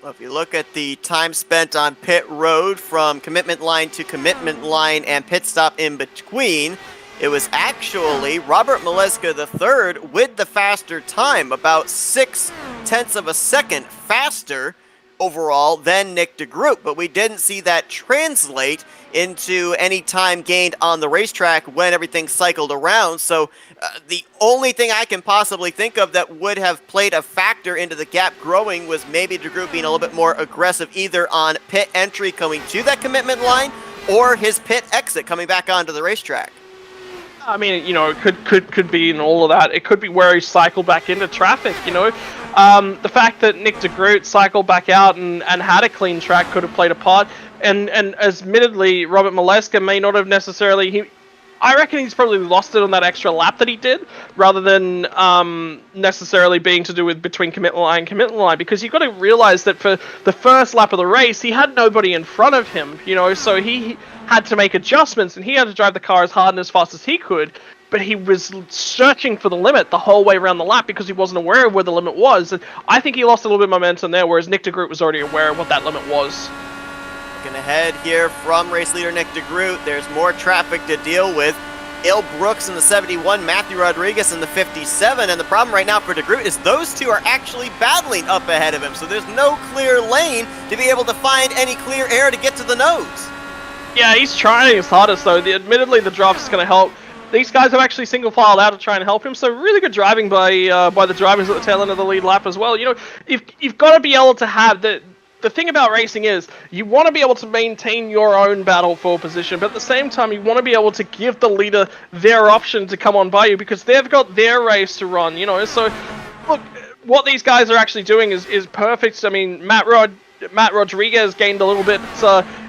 Well, if you look at the time spent on pit road from commitment line to commitment line and pit stop in between, it was actually Robert Maleska III with the faster time, about 0.6 of a second faster overall than Nick de Groot, but we didn't see that translate into any time gained on the racetrack when everything cycled around. So the only thing I can possibly think of that would have played a factor into the gap growing was maybe de Groot being a little bit more aggressive either on pit entry coming to that commitment line or his pit exit coming back onto the racetrack. I mean, you know, it could be in all of that. It could be where he cycled back into traffic, you know. The fact that Nick de Groot cycled back out and had a clean track could have played a part. And admittedly, Robert Maleska may not have necessarily... I reckon he's probably lost it on that extra lap that he did, rather than necessarily being to do with between commitment line and commitment line, because you've got to realize that for the first lap of the race, he had nobody in front of him, you know, so he had to make adjustments, and he had to drive the car as hard and as fast as he could, but he was searching for the limit the whole way around the lap because he wasn't aware of where the limit was, and I think he lost a little bit of momentum there, whereas Nick de Groot was already aware of what that limit was. Looking ahead here from race leader Nick de Groot, there's more traffic to deal with. Il Brooks in the 71, Matthew Rodriguez in the 57, and the problem right now for de Groot is those two are actually battling up ahead of him, so there's no clear lane to be able to find any clear air to get to the nose. Yeah, he's trying his hardest though. Admittedly, the draft is going to help. These guys have actually single-filed out to try and help him, so really good driving by the drivers at the tail end of the lead lap as well. You know, you've got to be able to have the thing about racing is you want to be able to maintain your own battle for position, but at the same time you want to be able to give the leader their option to come on by you because they've got their race to run, you know. So look, what these guys are actually doing is perfect. I mean, Matt Rodriguez gained a little bit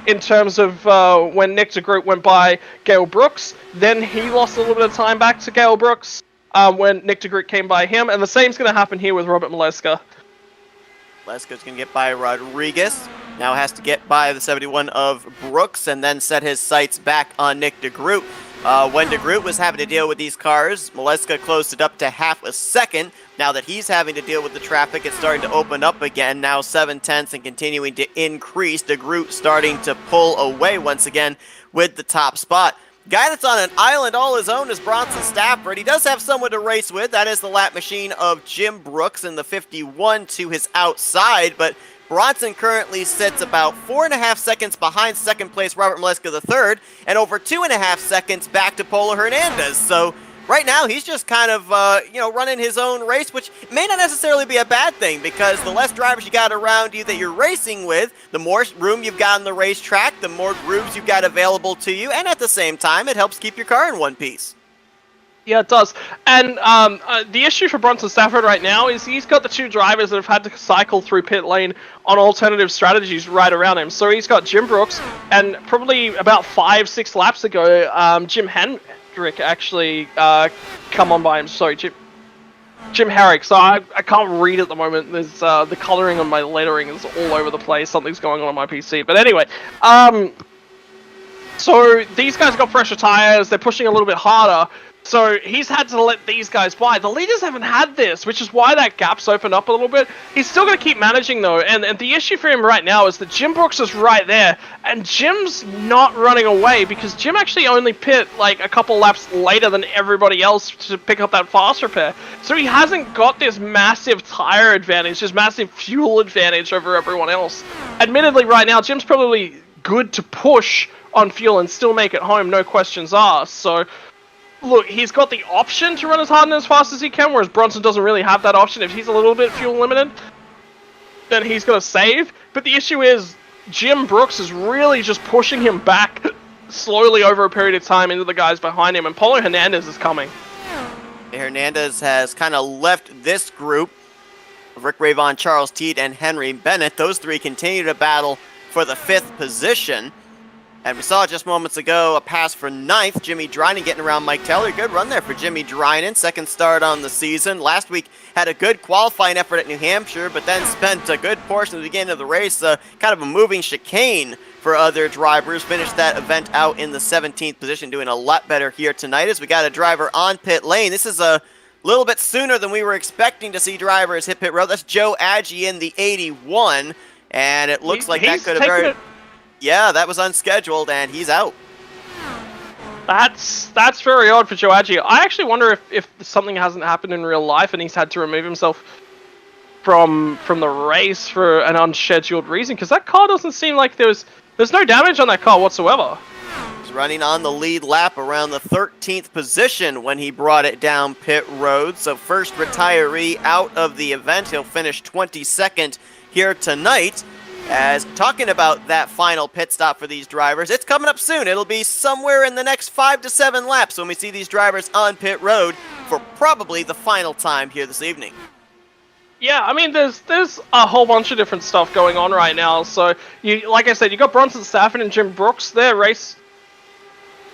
in terms of when Nick de Groot went by Gale Brooks. Then he lost a little bit of time back to Gale Brooks when Nick de Groot came by him, and the same's going to happen here with Robert Maleska. Maleska's going to get by Rodriguez. Now has to get by the 71 of Brooks and then set his sights back on Nick de Groot. When de Groot was having to deal with these cars, Maleska closed it up to half a second. Now that he's having to deal with the traffic, it's starting to open up again. Now 7/10 and continuing to increase. De Groot starting to pull away once again with the top spot. Guy that's on an island all his own is Bronson Stafford. He does have someone to race with. That is the lap machine of Jim Brooks in the 51 to his outside. But Bronson currently sits about 4.5 seconds behind second place Robert Maleska III and over 2.5 seconds back to Polo Hernandez. So right now he's just kind of, running his own race, which may not necessarily be a bad thing because the less drivers you got around you that you're racing with, the more room you've got on the racetrack, the more grooves you've got available to you, and at the same time, it helps keep your car in one piece. Yeah, it does. And the issue for Bronson Stafford right now is he's got the two drivers that have had to cycle through pit lane on alternative strategies right around him. So he's got Jim Brooks, and probably about 5-6 laps ago, Jim Hendrick actually come on by him. Sorry, Jim Herrick. So I can't read at the moment. There's the coloring on my lettering is all over the place. Something's going on my PC. But anyway, so these guys got fresher tires. They're pushing a little bit harder. So he's had to let these guys by. The leaders haven't had this, which is why that gap's opened up a little bit. He's still going to keep managing, though. And the issue for him right now is that Jim Brooks is right there. And Jim's not running away because Jim actually only pit like a couple laps later than everybody else to pick up that fast repair. So he hasn't got this massive tire advantage, this massive fuel advantage over everyone else. Admittedly, right now, Jim's probably good to push on fuel and still make it home, no questions asked. So, look, he's got the option to run as hard and as fast as he can, whereas Bronson doesn't really have that option. If he's a little bit fuel limited, then he's got to save. But the issue is, Jim Brooks is really just pushing him back slowly over a period of time into the guys behind him, and Paulo Hernandez is coming. Hernandez has kind of left this group of Rick Ravon, Charles Teed, and Henry Bennett. Those three continue to battle for the 5th position. And we saw just moments ago a pass for 9th. Jimmy Drynan getting around Mike Teller. Good run there for Jimmy Drynan. 2nd start on the season. Last week had a good qualifying effort at New Hampshire, but then spent a good portion of the beginning of the race, kind of a moving chicane for other drivers. Finished that event out in the 17th position, doing a lot better here tonight as we got a driver on pit lane. This is a little bit sooner than we were expecting to see drivers hit pit road. That's Joe Agee in the 81, and it looks like that could have very... Yeah, that was unscheduled, and he's out. That's very odd for Joe Agee. I actually wonder if something hasn't happened in real life and he's had to remove himself from the race for an unscheduled reason, because that car doesn't seem like there's no damage on that car whatsoever. He's running on the lead lap around the 13th position when he brought it down pit road. So first retiree out of the event. He'll finish 22nd here tonight. As talking about that final pit stop for these drivers, it's coming up soon. It'll be somewhere in the next 5 to 7 laps when we see these drivers on pit road for probably the final time here this evening. Yeah, I mean, there's a whole bunch of different stuff going on right now. So, like I said, you got Bronson Stafford and Jim Brooks. Their race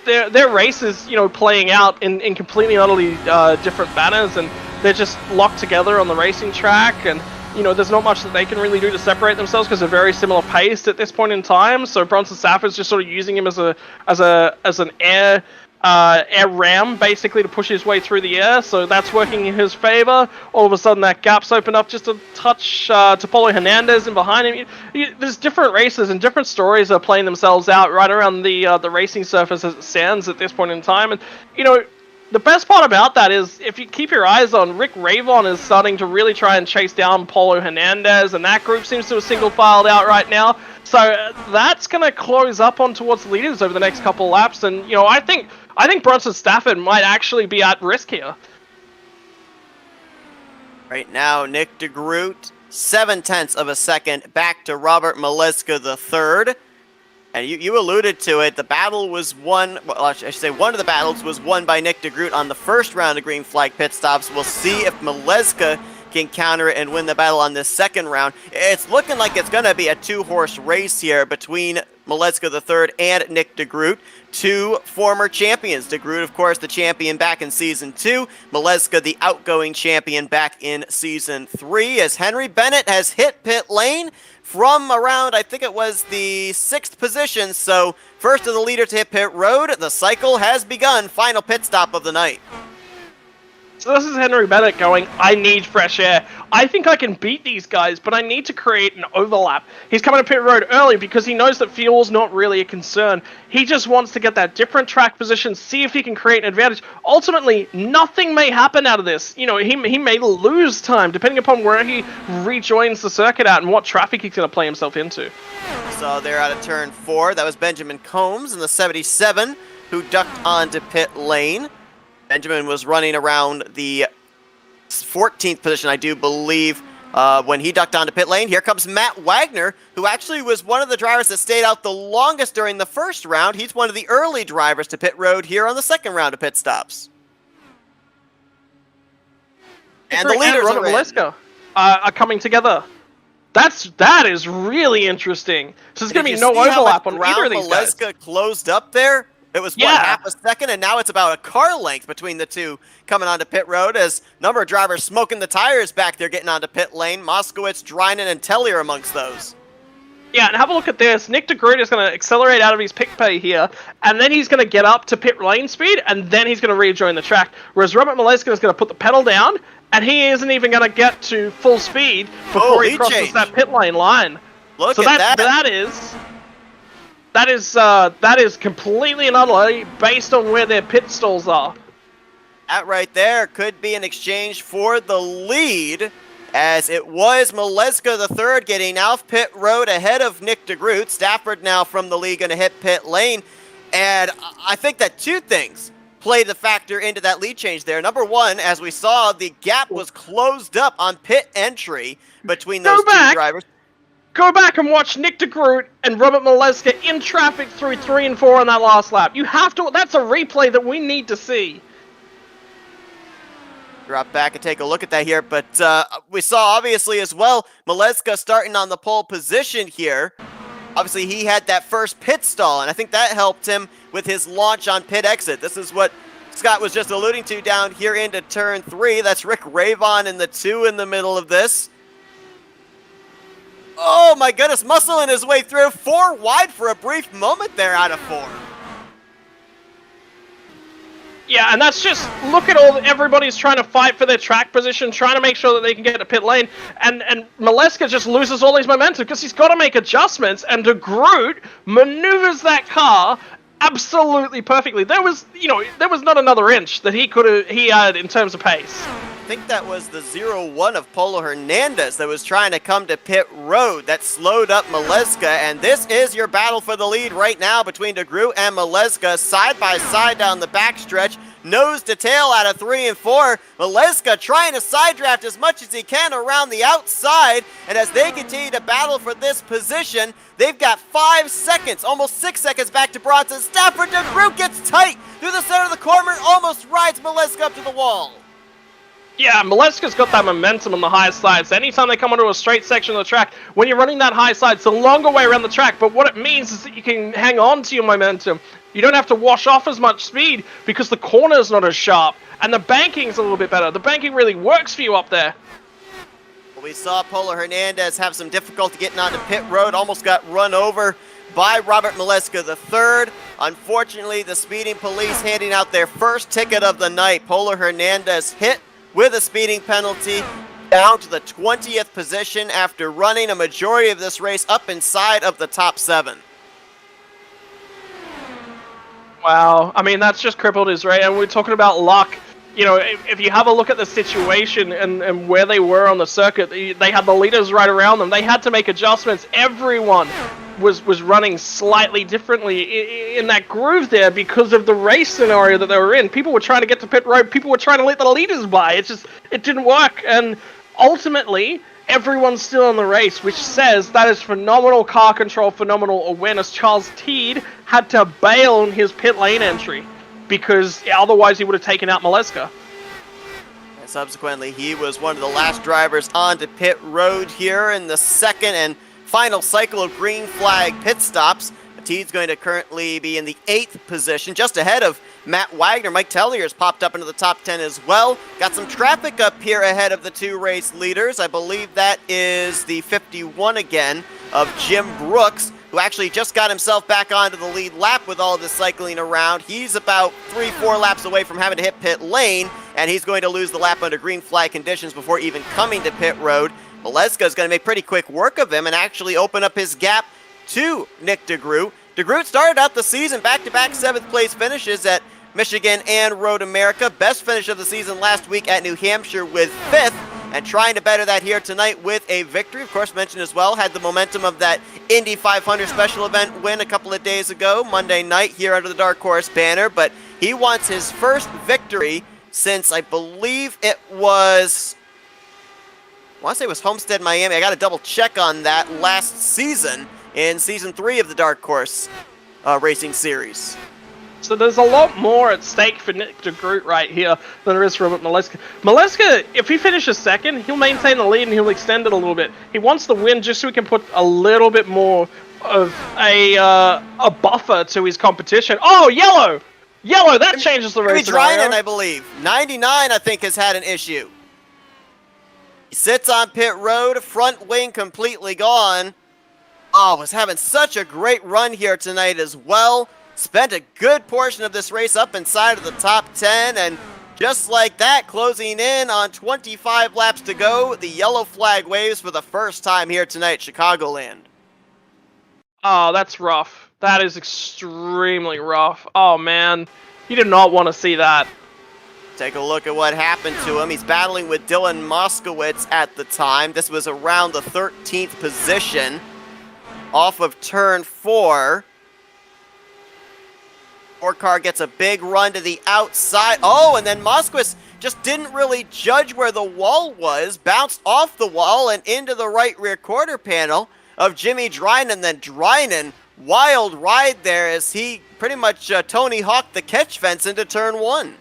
is, playing out in completely and utterly different banners, and they're just locked together on the racing track. And there's not much that they can really do to separate themselves because they're very similar paced at this point in time. So Bronson Stafford's just sort of using him as an air ram, basically, to push his way through the air. So that's working in his favor. All of a sudden, that gap's opened up just a touch to Paulo Hernandez and behind him. There's different races and different stories are playing themselves out right around the racing surface as it stands at this point in time. And the best part about that is, if you keep your eyes on, Rick Ravon is starting to really try and chase down Paulo Hernandez, and that group seems to have single-filed out right now. So that's going to close up on towards the leaders over the next couple laps, and I think Bronson Stafford might actually be at risk here. Right now, Nick DeGroot, 0.7 of a second back to Robert Maleska III. And you alluded to it, the battle was won, well, I should say one of the battles was won by Nick DeGroot on the first round of green flag pit stops. We'll see if Maleska can counter it and win the battle on this second round. It's looking like it's going to be a 2-horse race here between Maleska III and Nick DeGroot, 2 former champions. DeGroot, of course, the champion back in Season 2. Maleska, the outgoing champion back in Season 3. As Henry Bennett has hit pit lane from around, I think it was the 6th position. So first of the leader to hit pit road. The cycle has begun. Final pit stop of the night. So this is Henry Bennett going, I need fresh air. I think I can beat these guys, but I need to create an overlap. He's coming to pit road early because he knows that fuel's not really a concern. He just wants to get that different track position, see if he can create an advantage. Ultimately, nothing may happen out of this. He may lose time, depending upon where he rejoins the circuit at and what traffic he's going to play himself into. So they're out of turn 4. That was Benjamin Combs in the 77 who ducked onto pit lane. Benjamin was running around the 14th position, I do believe, when he ducked onto pit lane. Here comes Matt Wagner, who actually was one of the drivers that stayed out the longest during the first round. He's one of the early drivers to pit road here on the second round of pit stops. And the leaders are coming together. That is really interesting. So there's going to be no overlap on either of these guys. Maleska closed up there. It was, half a second, and now it's about a car length between the two coming onto pit road as a number of drivers smoking the tires back there getting onto pit lane. Moskowitz, Drynan, and Tellier amongst those. Yeah, and have a look at this. Nick DeGroot is going to accelerate out of his pit pay here, and then he's going to get up to pit lane speed, and then he's going to rejoin the track. Whereas Robert Maleska is going to put the pedal down, and he isn't even going to get to full speed before he crosses that pit lane line. Look at that. That is completely and utterly based on where their pit stalls are. That right there could be an exchange for the lead as it was Maleska the third getting off pit road ahead of Nick DeGroot. Stafford now from the lead going to hit pit lane. And I think that two things played the factor into that lead change there. Number one, as we saw, the gap was closed up on pit entry between those two drivers. Go back and watch Nick DeGroot and Robert Maleska in traffic through 3 and 4 on that last lap. You have to, that's a replay that we need to see. Drop back and take a look at that here, but we saw obviously as well, Maleska starting on the pole position here. Obviously he had that first pit stall, and I think that helped him with his launch on pit exit. This is what Scott was just alluding to down here into turn 3. That's Rick Ravon in the 2 in the middle of this. Oh my goodness, muscling his way through. 4 wide for a brief moment there out of 4. Yeah, and that's just, look at everybody's trying to fight for their track position, trying to make sure that they can get to pit lane, and Maleska just loses all his momentum because he's got to make adjustments, and DeGroot maneuvers that car absolutely perfectly. There was not another inch that he had in terms of pace. I think that was the 0-1 of Polo Hernandez that was trying to come to pit road that slowed up Maleska, and this is your battle for the lead right now between DeGroot and Maleska, side by side down the backstretch, nose to tail out of 3 and 4. Maleska trying to side draft as much as he can around the outside, and as they continue to battle for this position, they've got 5 seconds, almost 6 seconds back to Bronson. Stafford DeGroot gets tight through the center of the corner, almost rides Maleska up to the wall. Yeah, Maleska's got that momentum on the high side, so anytime they come onto a straight section of the track, when you're running that high side, it's a longer way around the track, but what it means is that you can hang on to your momentum. You don't have to wash off as much speed because the corner's not as sharp, and the banking's a little bit better. The banking really works for you up there. We saw Polo Hernandez have some difficulty getting onto pit road, almost got run over by Robert Maleska III. Unfortunately, the speeding police handing out their first ticket of the night. Polo Hernandez hit with a speeding penalty down to the 20th position after running a majority of this race up inside of the top 7. Wow, I mean, that's just crippled his race, and we're talking about luck. You know, if you have a look at the situation and where they were on the circuit, they had the leaders right around them. They had to make adjustments. Everyone was running slightly differently in that groove there because of the race scenario that they were in. People were trying to get to pit road. People were trying to let the leaders by. It didn't work. And ultimately, everyone's still in the race, which says that is phenomenal car control, phenomenal awareness. Charles Teed had to bail on his pit lane entry because otherwise he would have taken out Maleska. And subsequently, he was one of the last drivers onto pit road here in the second and final cycle of green flag pit stops. Teed's going to currently be in the 8th position, just ahead of Matt Wagner. Mike Tellier's popped up into the top 10 as well. Got some traffic up here ahead of the 2 race leaders. I believe that is the 51 again of Jim Brooks, who actually just got himself back onto the lead lap with all of this cycling around. He's about 3-4 laps away from having to hit pit lane, and he's going to lose the lap under green flag conditions before even coming to pit road. Maleska is going to make pretty quick work of him and actually open up his gap to Nick DeGroot. DeGroot started out the season back-to-back 7th place finishes at Michigan and Road America. Best finish of the season last week at New Hampshire with 5th, and trying to better that here tonight with a victory. Of course, mentioned as well, had the momentum of that Indy 500 special event win a couple of days ago, Monday night here under the Dark Horse banner, but he wants his first victory since I believe it was, I want to say it was Homestead, Miami. I got to double check on that, last season in Season 3 of the Dark Horse Racing Series. So there's a lot more at stake for Nick DeGroot right here than there is for Robert Maleska. Maleska, if he finishes second, he'll maintain the lead and he'll extend it a little bit. He wants the win just so he can put a little bit more of a buffer to his competition. Oh, yellow! Yellow, that changes the race scenario. Ryan, I believe. 99, I think, has had an issue. He sits on pit road, front wing completely gone. Oh, was having such a great run here tonight as well. Spent a good portion of this race up inside of the top 10, and just like that, closing in on 25 laps to go, the yellow flag waves for the first time here tonight, Chicagoland. Oh, that's rough. That is extremely rough. Oh, man. You did not want to see that. Take a look at what happened to him. He's battling with Dylan Moskowitz at the time. This was around the 13th position off of turn 4. Car gets a big run to the outside. Oh, and then Moskowitz just didn't really judge where the wall was, bounced off the wall and into the right rear quarter panel of Jimmy Drynan. Then Drynan, wild ride there as he pretty much Tony Hawked the catch fence into turn 1.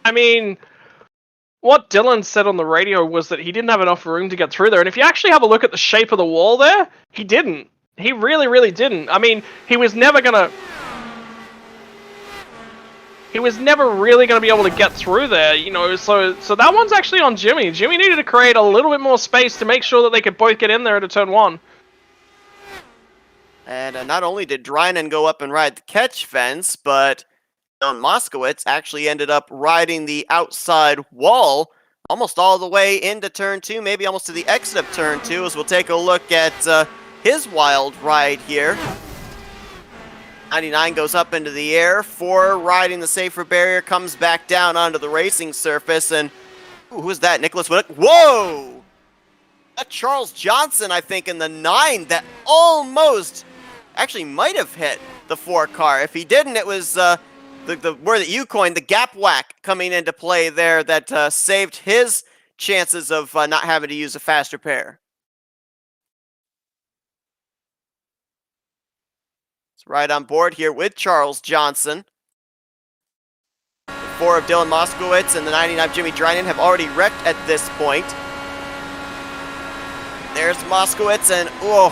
I mean, what Dylan said on the radio was that he didn't have enough room to get through there. And if you actually have a look at the shape of the wall there, he didn't. He really, really didn't. I mean, he was never really going to be able to get through there, you know, so that one's actually on Jimmy. Jimmy needed to create a little bit more space to make sure that they could both get in there at a turn 1. And not only did Drynan go up and ride the catch fence, but Dylan Moskowitz actually ended up riding the outside wall almost all the way into turn 2, maybe almost to the exit of turn 2, as we'll take a look at his wild ride here. 99 goes up into the air, 4 riding the safer barrier, comes back down onto the racing surface, and who's that? Nicholas Winnick? Whoa! That Charles Johnson, I think, in the 9 that almost actually might have hit the 4 car. If he didn't, it was the word that you coined, the gap whack, coming into play there that saved his chances of not having to use a faster pair. Right on board here with Charles Johnson. The 4 of Dylan Moskowitz and the 99 of Jimmy Drynan have already wrecked at this point. There's Moskowitz and, oh,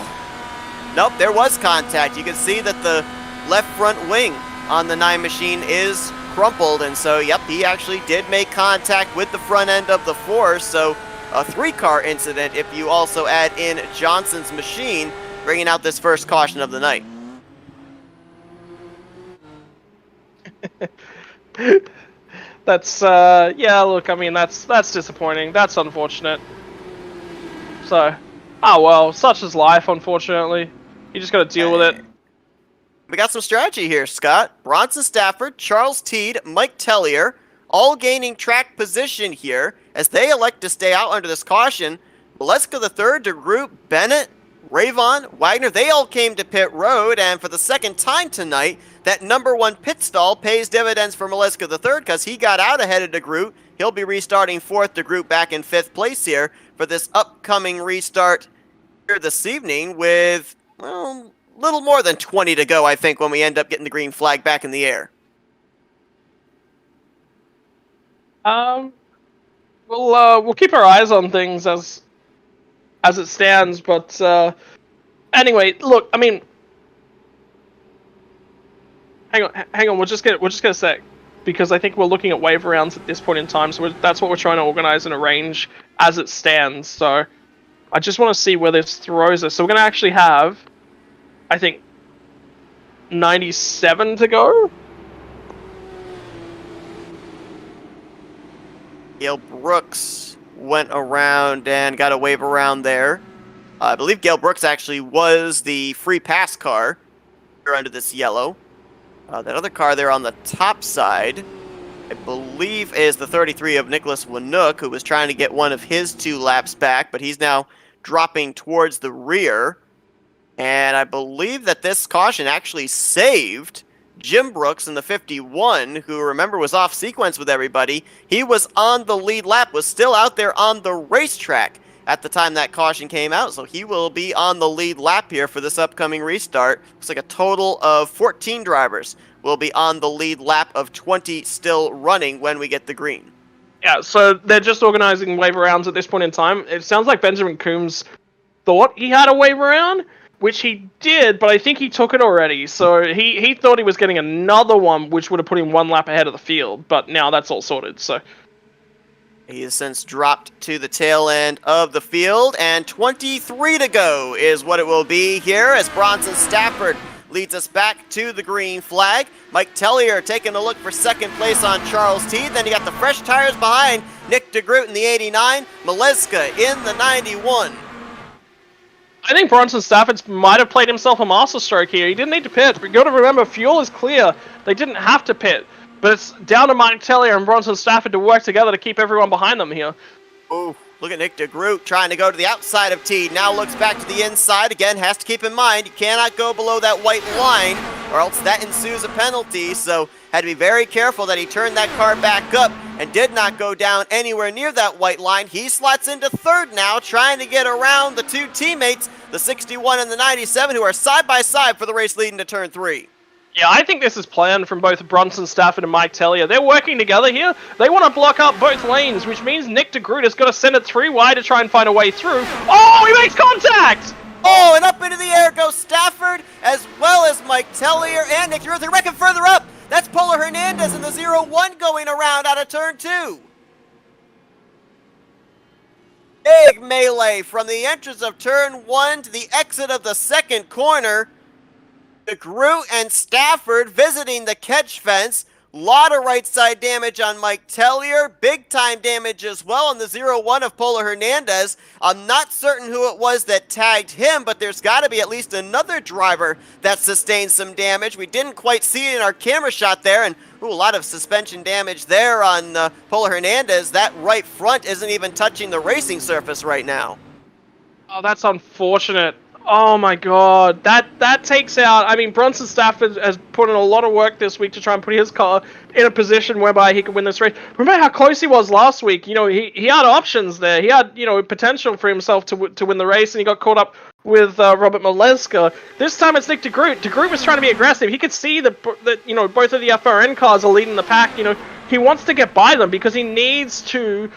nope, there was contact. You can see that the left front wing on the 9 machine is crumpled, and so, yep, he actually did make contact with the front end of the 4, so a 3-car incident if you also add in Johnson's machine, bringing out this first caution of the night. That's yeah, look, I mean, that's disappointing. That's unfortunate. So, oh well, such is life, unfortunately. You just gotta deal with it. We got some strategy here, Scott. Bronson Stafford, Charles Teed, Mike Tellier, all gaining track position here as they elect to stay out under this caution. Maleska the third, DeGroot, Bennett, Ravon, Wagner, they all came to pit road, and for the second time tonight, that number 1 pit stall pays dividends for Maleska the third because he got out ahead of DeGroot. He'll be restarting 4th, DeGroot back in 5th place here for this upcoming restart here this evening with, well, little more than 20 to go, I think, when we end up getting the green flag back in the air. We'll keep our eyes on things as it stands, but anyway, look, I mean, hang on, we'll just get a sec, because I think we're looking at wave rounds at this point in time, so that's what we're trying to organize and arrange as it stands. So I just want to see where this throws us. So we're going to actually have, I think, 97 to go. Gail Brooks went around and got a wave around there. I believe Gail Brooks actually was the free pass car here under this yellow. That other car there on the top side, I believe, is the 33 of Nicholas Winook, who was trying to get one of his 2 laps back, but he's now dropping towards the rear. And I believe that this caution actually saved Jim Brooks in the 51, who, remember, was off sequence with everybody. He was on the lead lap, was still out there on the racetrack at the time that caution came out, so he will be on the lead lap here for this upcoming restart. Looks like a total of 14 drivers will be on the lead lap of 20 still running when we get the green. Yeah, so they're just organizing wave rounds at this point in time. It sounds like Benjamin Coombs thought he had a wave round, which he did, but I think he took it already. So he thought he was getting another one, which would have put him 1 lap ahead of the field, but now that's all sorted, so... He has since dropped to the tail end of the field, and 23 to go is what it will be here as Bronson Stafford leads us back to the green flag. Mike Tellier taking a look for 2nd place on Charles Teed. Then you got the fresh tires behind Nick DeGroot in the 89, Maleska in the 91. I think Bronson Stafford might have played himself a masterstroke here. He didn't need to pit, but you got to remember, fuel is clear. They didn't have to pit. But it's down to Mike Tellier and Bronson Stafford to work together to keep everyone behind them here. Ooh, look at Nick DeGroot trying to go to the outside of T. Now looks back to the inside. Again, has to keep in mind, you cannot go below that white line or else that ensues a penalty. So had to be very careful that he turned that car back up and did not go down anywhere near that white line. He slots into third now, trying to get around the two teammates, the 61 and the 97, who are side by side for the race leading to turn 3. Yeah, I think this is planned from both Bronson Stafford and Mike Tellier. They're working together here. They want to block up both lanes, which means Nick DeGroot has got to send it 3 wide to try and find a way through. Oh, he makes contact! Oh, and up into the air goes Stafford, as well as Mike Tellier and Nick DeGroot. They reckon further up. That's Polo Hernandez in the 0-1 going around out of turn 2. Big melee from the entrance of turn 1 to the exit of the second corner. DeGroot and Stafford visiting the catch fence. Lot of right side damage on Mike Tellier. Big time damage as well on the 0-1 of Polo Hernandez. I'm not certain who it was that tagged him, but there's got to be at least another driver that sustained some damage. We didn't quite see it in our camera shot there, and a lot of suspension damage there on Polo Hernandez. That right front isn't even touching the racing surface right now. Oh, that's unfortunate. Oh my god, that takes out. I mean, Bronson Stafford has put in a lot of work this week to try and put his car in a position whereby he could win this race. Remember how close he was last week? You know, he had options there. He had, you know, potential for himself to win the race, and he got caught up with Robert Maleska. This time it's Nick DeGroot. DeGroot was trying to be aggressive. He could see that you know, both of the FRN cars are leading the pack. You know, he wants to get by them because he needs to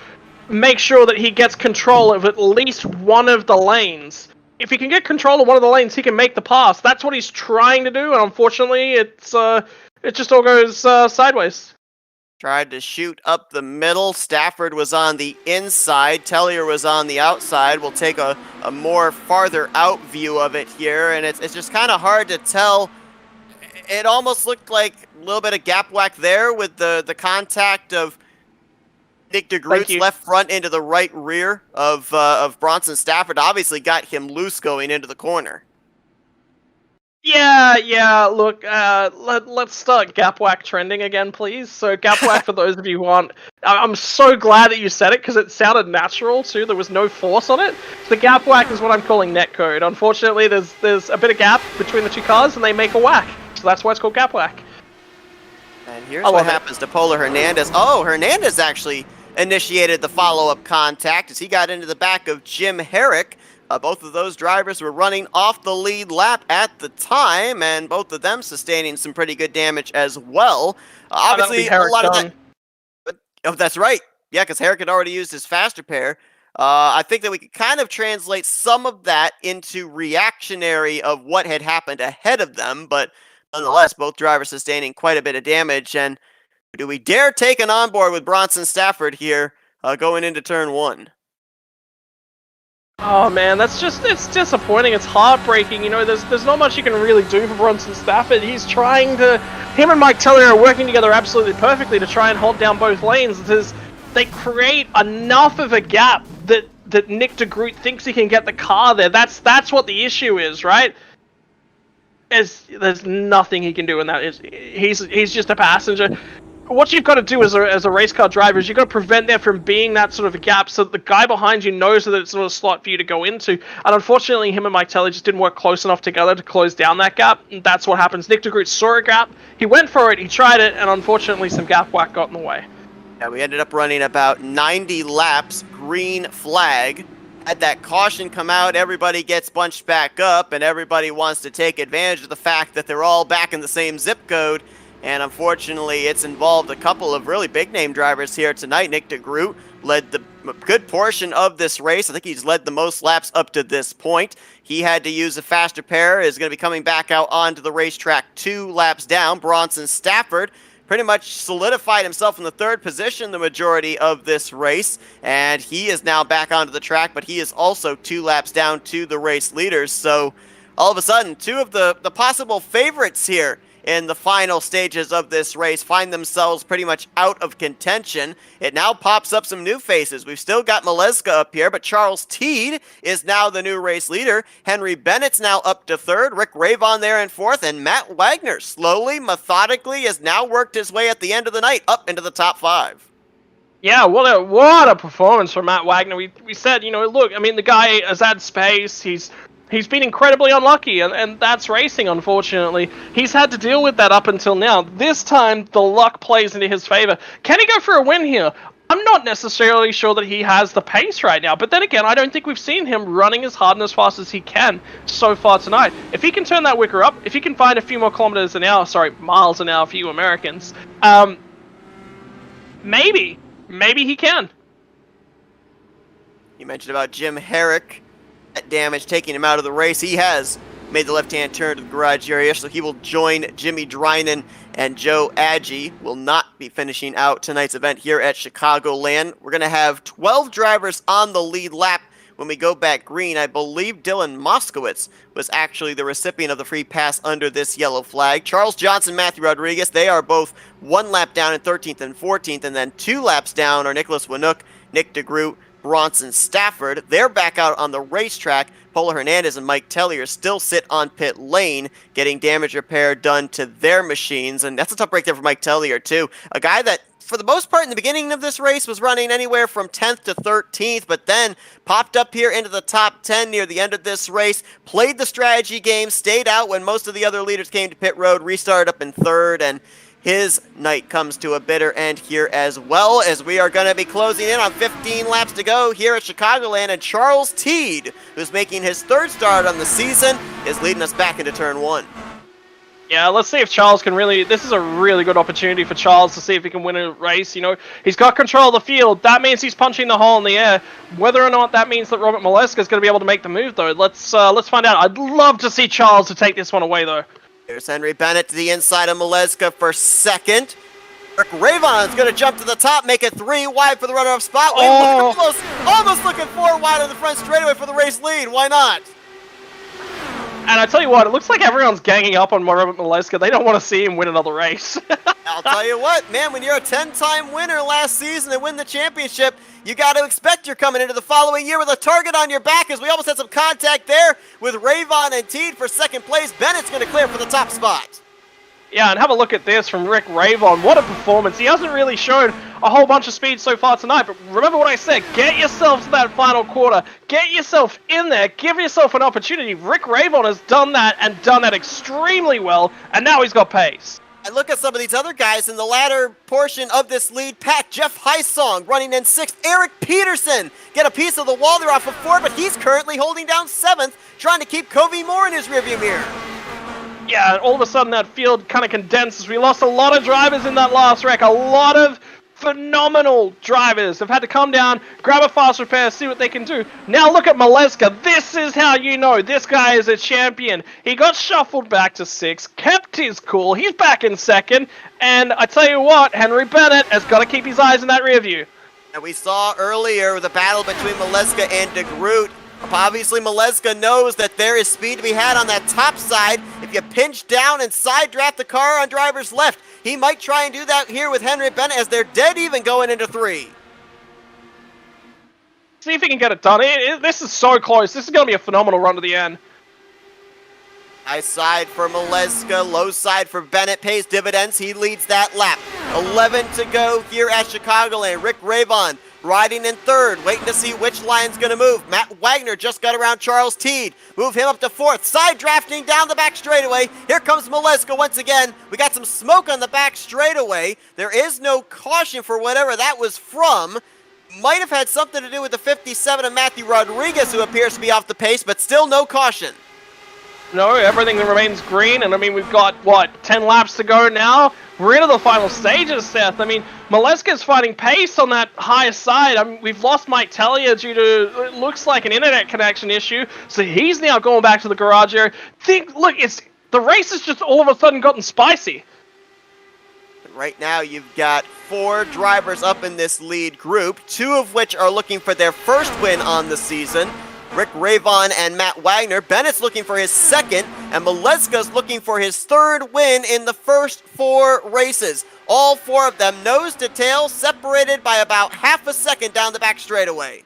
make sure that he gets control of at least one of the lanes. If he can get control of one of the lanes, he can make the pass. That's what he's trying to do, and unfortunately, it just all goes sideways. Tried to shoot up the middle. Stafford was on the inside. Tellier was on the outside. We'll take a more farther out view of it here, and it's just kind of hard to tell. It almost looked like a little bit of gap whack there with the contact of Nick DeGroot's left front into the right rear of Bronson Stafford. Obviously got him loose going into the corner. Yeah, look, let's start gap whack trending again, please. So gap whack, for those of you who aren't, I'm so glad that you said it, because it sounded natural, too. There was no force on it. So gap whack is what I'm calling netcode. Unfortunately, there's a bit of gap between the two cars, and they make a whack. So that's why it's called gap whack. And here's what happens to Polo Hernandez. Oh, Hernandez actually initiated the follow-up contact as he got into the back of Jim Herrick. Both of those drivers were running off the lead lap at the time, and both of them sustaining some pretty good damage as well. Obviously, a lot of that... Oh, that's right. Yeah, because Herrick had already used his faster pair. I think that we could kind of translate some of that into reactionary of what had happened ahead of them, but nonetheless, both drivers sustaining quite a bit of damage. And do we dare take an onboard with Bronson Stafford here going into turn 1? Oh man, it's disappointing. It's heartbreaking. You know, there's not much you can really do for Bronson Stafford. Him and Mike Tellier are working together absolutely perfectly to try and hold down both lanes. They create enough of a gap that Nick DeGroot thinks he can get the car there. That's what the issue is, right? There's nothing he can do in that. He's just a passenger. What you've got to do as a race car driver is you've got to prevent there from being that sort of a gap so that the guy behind you knows that it's not a slot for you to go into. And unfortunately, him and Mike Tellier just didn't work close enough together to close down that gap. And that's what happens. Nick DeGroot saw a gap, he went for it, he tried it, and unfortunately some gap whack got in the way. Yeah, we ended up running about 90 laps, green flag. Had that caution come out, everybody gets bunched back up, and everybody wants to take advantage of the fact that they're all back in the same zip code. And unfortunately, it's involved a couple of really big-name drivers here tonight. Nick DeGroot led the good portion of this race. I think he's led the most laps up to this point. He had to use a faster pair, is going to be coming back out onto the racetrack 2 laps down. Bronson Stafford pretty much solidified himself in the 3rd position the majority of this race, and he is now back onto the track, but he is also 2 laps down to the race leaders. So all of a sudden, 2 of the possible favorites here in the final stages of this race find themselves pretty much out of contention. It now pops up some new faces. We've still got Maleska up here, but Charles Teed is now the new race leader. Henry Bennett's now up to third. Rick Ravon there in fourth, and Matt Wagner slowly, methodically has now worked his way at the end of the night up into the top 5. Yeah, what a performance from Matt Wagner. We said, look, I mean, the guy has had space. He's been incredibly unlucky, and that's racing, unfortunately. He's had to deal with that up until now. This time, the luck plays into his favor. Can he go for a win here? I'm not necessarily sure that he has the pace right now, but then again, I don't think we've seen him running as hard and as fast as he can so far tonight. If he can turn that wicker up, if he can find a few more miles an hour for you Americans, maybe he can. You mentioned about Jim Herrick. That damage taking him out of the race. He has made the left-hand turn to the garage area, so he will join Jimmy Drynan, and Joe Agee will not be finishing out tonight's event here at Chicagoland. We're going to have 12 drivers on the lead lap. When we go back green, I believe Dylan Moskowitz was actually the recipient of the free pass under this yellow flag. Charles Johnson, Matthew Rodriguez, they are both 1 lap down in 13th and 14th, and then 2 laps down are Nicholas Winook, Nick DeGroot, Bronson Stafford. They're back out on the racetrack. Polo Hernandez and Mike Tellier still sit on pit lane, getting damage repair done to their machines, and that's a tough break there for Mike Tellier, too. A guy that, for the most part, in the beginning of this race was running anywhere from 10th to 13th, but then popped up here into the top 10 near the end of this race, played the strategy game, stayed out when most of the other leaders came to pit road, restarted up in third, and his night comes to a bitter end here as well, as we are going to be closing in on 15 laps to go here at Chicagoland, and Charles Teed, who's making his 3rd start on the season, is leading us back into turn 1. Yeah, let's see if Charles can really... This is a really good opportunity for Charles to see if he can win a race. He's got control of the field. That means he's punching the hole in the air. Whether or not that means that Robert Maleska is going to be able to make the move, though, let's find out. I'd love to see Charles to take this one away, though. There's Henry Bennett to the inside of Maleska for 2nd. Rick Ravon's going to jump to the top, make it 3 wide for the runner-up spot. Almost looking 4 wide on the front straightaway for the race lead. Why not? And I tell you what, it looks like everyone's ganging up on Robert Maleska. They don't want to see him win another race. I'll tell you what, man, when you're a 10-time winner last season and win the championship, you got to expect you're coming into the following year with a target on your back, as we almost had some contact there with Ravon and Teed for 2nd place. Bennett's going to clear for the top spot. Yeah, and have a look at this from Rick Ravon. What a performance. He hasn't really shown a whole bunch of speed so far tonight, but remember what I said. Get yourself to that final quarter. Get yourself in there. Give yourself an opportunity. Rick Ravon has done that and done that extremely well, and now he's got pace. I look at some of these other guys in the latter portion of this lead pack. Jeff Heisong running in 6th. Eric Peterson get a piece of the wall there off of 4, but he's currently holding down 7th, trying to keep Covey Moore in his rearview mirror. Yeah, all of a sudden that field kind of condenses. We lost a lot of drivers in that last wreck. A lot of phenomenal drivers have had to come down, grab a fast repair, see what they can do. Now look at Maleska. This is how you know this guy is a champion. He got shuffled back to 6th, kept his cool. He's back in 2nd. And I tell you what, Henry Bennett has got to keep his eyes in that rear view. And we saw earlier the battle between Maleska and DeGroot. Obviously, Maleska knows that there is speed to be had on that top side. If you pinch down and side draft the car on driver's left, he might try and do that here with Henry Bennett, as they're dead even going into 3. See if he can get it done. This is so close. This is going to be a phenomenal run to the end. High side for Maleska, low side for Bennett, pays dividends. He leads that lap. 11 to go here at Chicagoland. Rick Ravon riding in 3rd, waiting to see which line's going to move. Matt Wagner just got around Charles Teed. Move him up to 4th. Side drafting down the back straightaway. Here comes Maleska once again. We got some smoke on the back straightaway. There is no caution for whatever that was from. Might have had something to do with the 57 of Matthew Rodriguez, who appears to be off the pace, but still no caution. No, everything remains green, and I mean, we've got, 10 laps to go now? We're into the final stages, Seth. I mean, Maleska's fighting pace on that higher side. I mean, we've lost Mike Tellier due to, it looks like, an internet connection issue, so he's now going back to the garage area. Look, the race has just all of a sudden gotten spicy. Right now, you've got 4 drivers up in this lead group, 2 of which are looking for their first win on the season. Rick Ravon and Matt Wagner. Bennett's looking for his second, and Maleska's looking for his third win in the first 4 races. All 4 of them nose to tail, separated by about half a second down the back straightaway.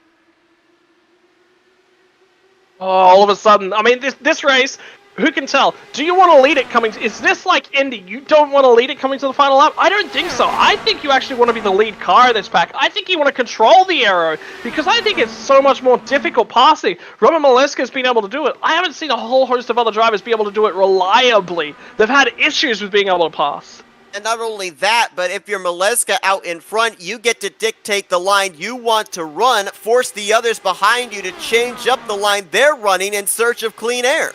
Oh, all of a sudden, I mean, this race, who can tell? Do you want to lead it coming? Is this like Indy? You don't want to lead it coming to the final lap? I don't think so. I think you actually want to be the lead car in this pack. I think you want to control the aero, because I think it's so much more difficult passing. Robert Maleska's been able to do it. I haven't seen a whole host of other drivers be able to do it reliably. They've had issues with being able to pass. And not only that, but if you're Maleska out in front, you get to dictate the line you want to run, force the others behind you to change up the line they're running in search of clean air.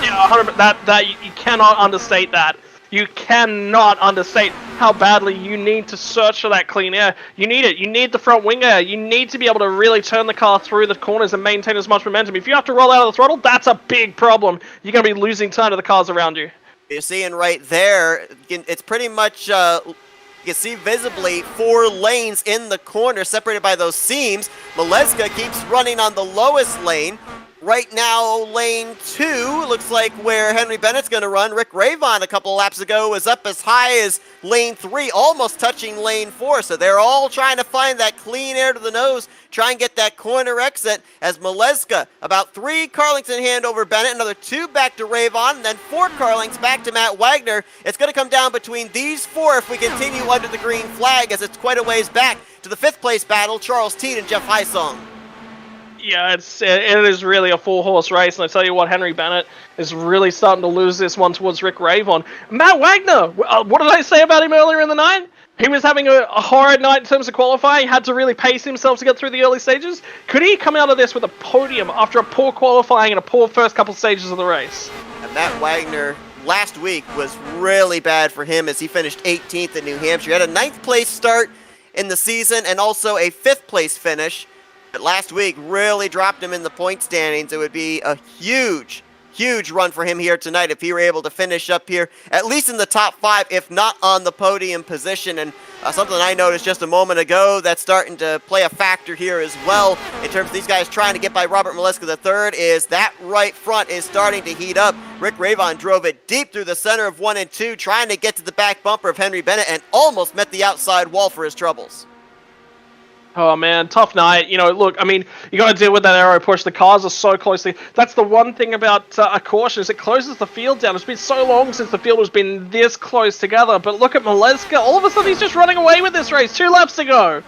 Yeah, 100%. You cannot understate that. You cannot understate how badly you need to search for that clean air. You need it. You need the front wing air. You need to be able to really turn the car through the corners and maintain as much momentum. If you have to roll out of the throttle, that's a big problem. You're going to be losing time to the cars around you. You're seeing right there, it's pretty much, you can see visibly 4 lanes in the corner separated by those seams. Maleska keeps running on the lowest lane. Right now, lane 2 looks like where Henry Bennett's going to run. Rick Ravon a couple of laps ago was up as high as lane 3, almost touching lane 4. So they're all trying to find that clean air to the nose, try and get that corner exit as Maleska, about 3 car lengths in hand over Bennett, another 2 back to Ravon, and then 4 car lengths back to Matt Wagner. It's going to come down between these 4 if we continue under the green flag, as it's quite a ways back to the 5th place battle, Charles Teed and Jeff Hysong. Yeah, it is really a 4-horse race, and I tell you what, Henry Bennett is really starting to lose this one towards Rick Ravon. Matt Wagner, what did I say about him earlier in the night? He was having a horrid night in terms of qualifying, had to really pace himself to get through the early stages. Could he come out of this with a podium after a poor qualifying and a poor first couple stages of the race? And Matt Wagner last week was really bad for him as he finished 18th in New Hampshire. He had a 9th place start in the season and also a 5th place finish. But last week really dropped him in the point standings. It would be a huge run for him here tonight if he were able to finish up here, at least in the top 5, if not on the podium position. And something I noticed just a moment ago that's starting to play a factor here as well in terms of these guys trying to get by Robert Maleska III is that right front is starting to heat up. Rick Ravon drove it deep through the center of 1 and 2, trying to get to the back bumper of Henry Bennett and almost met the outside wall for his troubles. Oh man, tough night. You know, look, I mean, you got to deal with that aero push. The cars are so closely. That's the one thing about a caution is it closes the field down. It's been so long since the field has been this close together. But look at Maleska. All of a sudden, he's just running away with this race. 2 laps to go.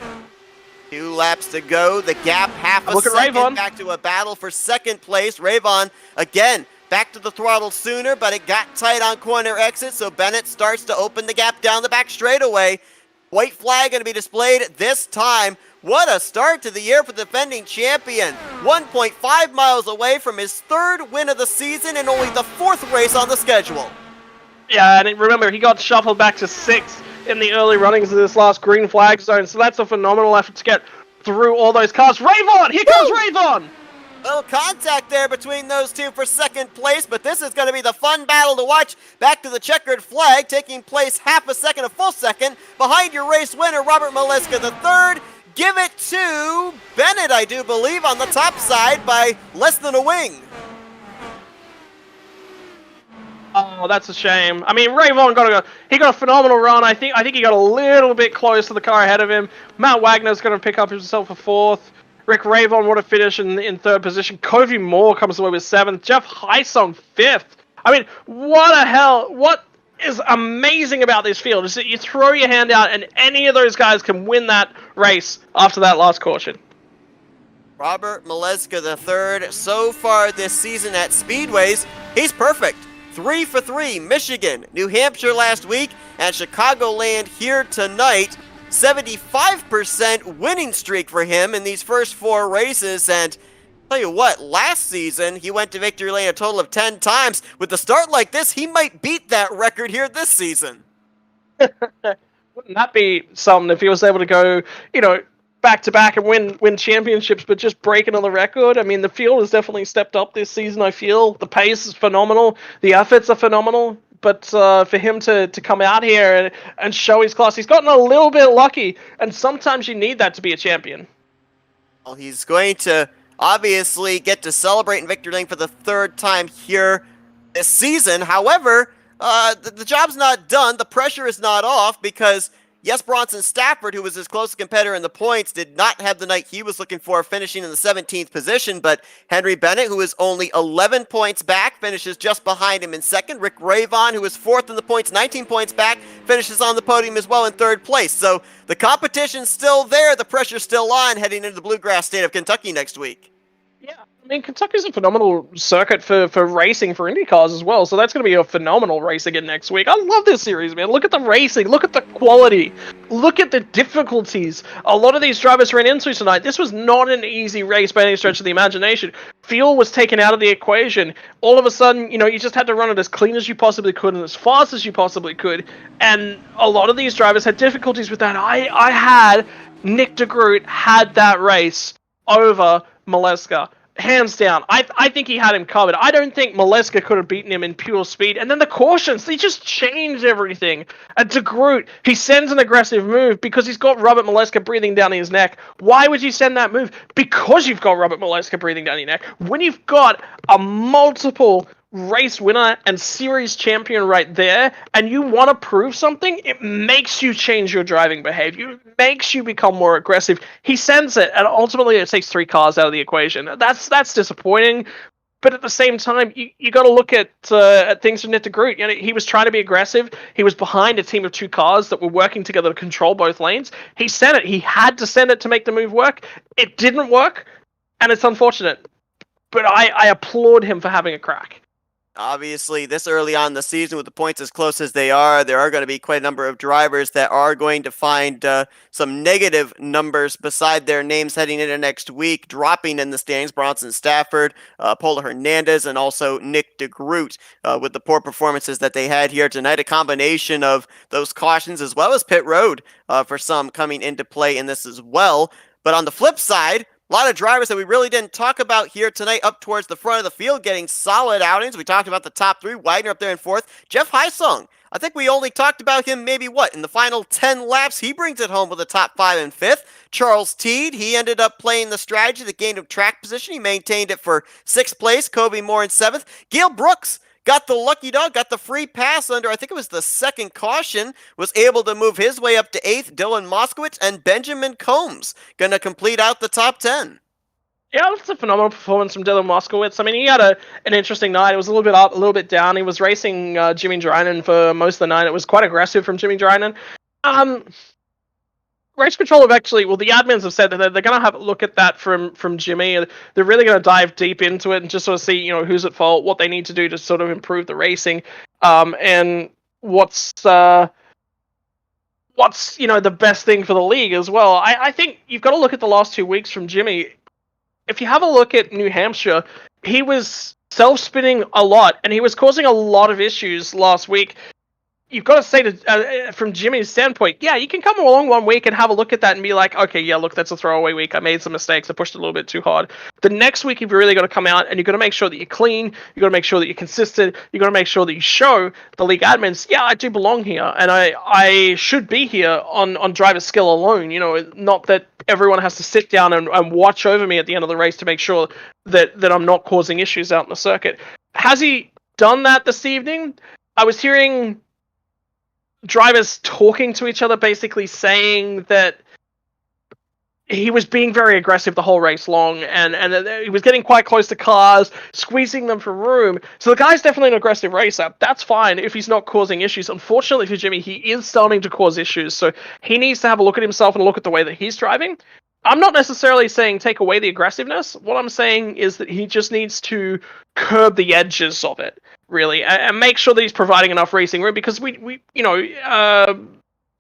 2 laps to go. The gap half a Look at second Ravon. back to a battle for second place. Ravon again back to the throttle sooner, but it got tight on corner exit, so Bennett starts to open the gap down the back straightaway. White flag going to be displayed this time. What a start to the year for the defending champion. 1.5 miles away from his 3rd win of the season and only the 4th race on the schedule. Yeah, and remember, he got shuffled back to 6th in the early runnings of this last green flag zone, so that's a phenomenal effort to get through all those cars. Ravon! Here comes Ravon! Little contact there between those 2 for second place, but this is going to be the fun battle to watch. Back to the checkered flag, taking place half a second, a full second, behind your race winner, Robert Maleska III. Give it to Bennett, I do believe, on the top side by less than a wing. Oh, that's a shame. I mean, Ravon got a phenomenal run. I think he got a little bit close to the car ahead of him. Matt Wagner's going to pick up himself a 4th. Rick Ravon would have finished in 3rd position. Covey Moore comes away with 7th. Jeff Hysong 5th. I mean, what is amazing about this field is that you throw your hand out and any of those guys can win that race after that last caution. Robert Maleska III, so far this season at Speedways, he's perfect. 3 for 3, Michigan, New Hampshire last week, and Chicagoland here tonight. 75% winning streak for him in these first 4 races, and tell you what, last season he went to victory lane a total of 10 times. With a start like this, he might beat that record here this season. Wouldn't that be something if he was able to go, you know, back to back and win championships, but just break another record? I mean, the field has definitely stepped up this season, I feel. The pace is phenomenal. The efforts are phenomenal. But for him to come out here and show his class, he's gotten a little bit lucky. And sometimes you need that to be a champion. Well, he's going to obviously get to celebrate in victory lane for the third time here this season. However, the job's not done. The pressure is not off because, yes, Bronson Stafford, who was his closest competitor in the points, did not have the night he was looking for, finishing in the 17th position. But Henry Bennett, who is only 11 points back, finishes just behind him in second. Rick Ravon, who is fourth in the points, 19 points back, finishes on the podium as well in third place. So the competition's still there. The pressure's still on heading into the Bluegrass State of Kentucky next week. Yeah, I mean, Kentucky's a phenomenal circuit for racing for Indy cars as well, so that's going to be a phenomenal race again next week. I love this series, man. Look at the racing, look at the quality, look at the difficulties a lot of these drivers ran into tonight. This was not an easy race by any stretch of the imagination. Fuel was taken out of the equation. All of a sudden, you just had to run it as clean as you possibly could and as fast as you possibly could, and a lot of these drivers had difficulties with that. I had Nick DeGroot had that race over Maleska. Hands down. I think he had him covered. I don't think Maleska could have beaten him in pure speed. And then the cautions, they just changed everything. And DeGroot, he sends an aggressive move because he's got Robert Maleska breathing down his neck. Why would you send that move? Because you've got Robert Maleska breathing down your neck. When you've got a multiple race winner and series champion right there, and you want to prove something, it makes you change your driving behavior. It makes you become more aggressive. He sends it, and ultimately it takes 3 cars out of the equation. That's disappointing. But at the same time, you got to look at things from Nick DeGroot. He was trying to be aggressive. He was behind a team of 2 cars that were working together to control both lanes. He sent it. He had to send it to make the move work. It didn't work, and it's unfortunate. But I applaud him for having a crack. Obviously, this early on in the season, with the points as close as they are, there are going to be quite a number of drivers that are going to find some negative numbers beside their names heading into next week, dropping in the standings. Bronson Stafford, Paula Hernandez, and also Nick DeGroot with the poor performances that they had here tonight. A combination of those cautions as well as pit road for some coming into play in this as well. But on the flip side, a lot of drivers that we really didn't talk about here tonight up towards the front of the field getting solid outings. We talked about the top 3, Wagner up there in 4th. Jeff Hysong, I think we only talked about him maybe, in the final 10 laps. He brings it home with a top 5 and 5th. Charles Teed, he ended up playing the strategy that gained him track position. He maintained it for 6th place. Kobe Moore in 7th. Gail Brooks got the lucky dog, got the free pass under, I think it was the second caution, was able to move his way up to 8th. Dylan Moskowitz and Benjamin Combs going to complete out the top 10. Yeah, that's a phenomenal performance from Dylan Moskowitz. I mean, he had an interesting night. It was a little bit up, a little bit down. He was racing Jimmy Drynan for most of the night. It was quite aggressive from Jimmy Drynan. Race Control have actually, the admins have said that they're going to have a look at that from Jimmy. They're really going to dive deep into it and just sort of see, who's at fault, what they need to do to sort of improve the racing, and what's the best thing for the league as well. I think you've got to look at the last 2 weeks from Jimmy. If you have a look at New Hampshire, he was self-spinning a lot, and he was causing a lot of issues last week. You've got to say, from Jimmy's standpoint, yeah, you can come along 1 week and have a look at that and be like, okay, yeah, look, that's a throwaway week. I made some mistakes. I pushed it a little bit too hard. The next week, you've really got to come out and you've got to make sure that you're clean. You've got to make sure that you're consistent. You've got to make sure that you show the league admins, yeah, I do belong here, and I should be here on driver skill alone. Not that everyone has to sit down and watch over me at the end of the race to make sure that I'm not causing issues out in the circuit. Has he done that this evening? I was hearing drivers talking to each other, basically saying that he was being very aggressive the whole race long, and he was getting quite close to cars, squeezing them for room. So the guy's definitely an aggressive racer. That's fine if he's not causing issues. Unfortunately for Jimmy, he is starting to cause issues, so he needs to have a look at himself and look at the way that he's driving. I'm not necessarily saying take away the aggressiveness. What I'm saying is that he just needs to curb the edges of it, really, and make sure that he's providing enough racing room, because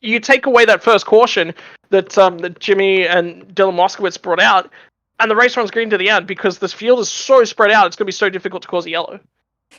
you take away that first caution that Jimmy and Dylan Moskowitz brought out, and the race runs green to the end because this field is so spread out, it's going to be so difficult to cause a yellow.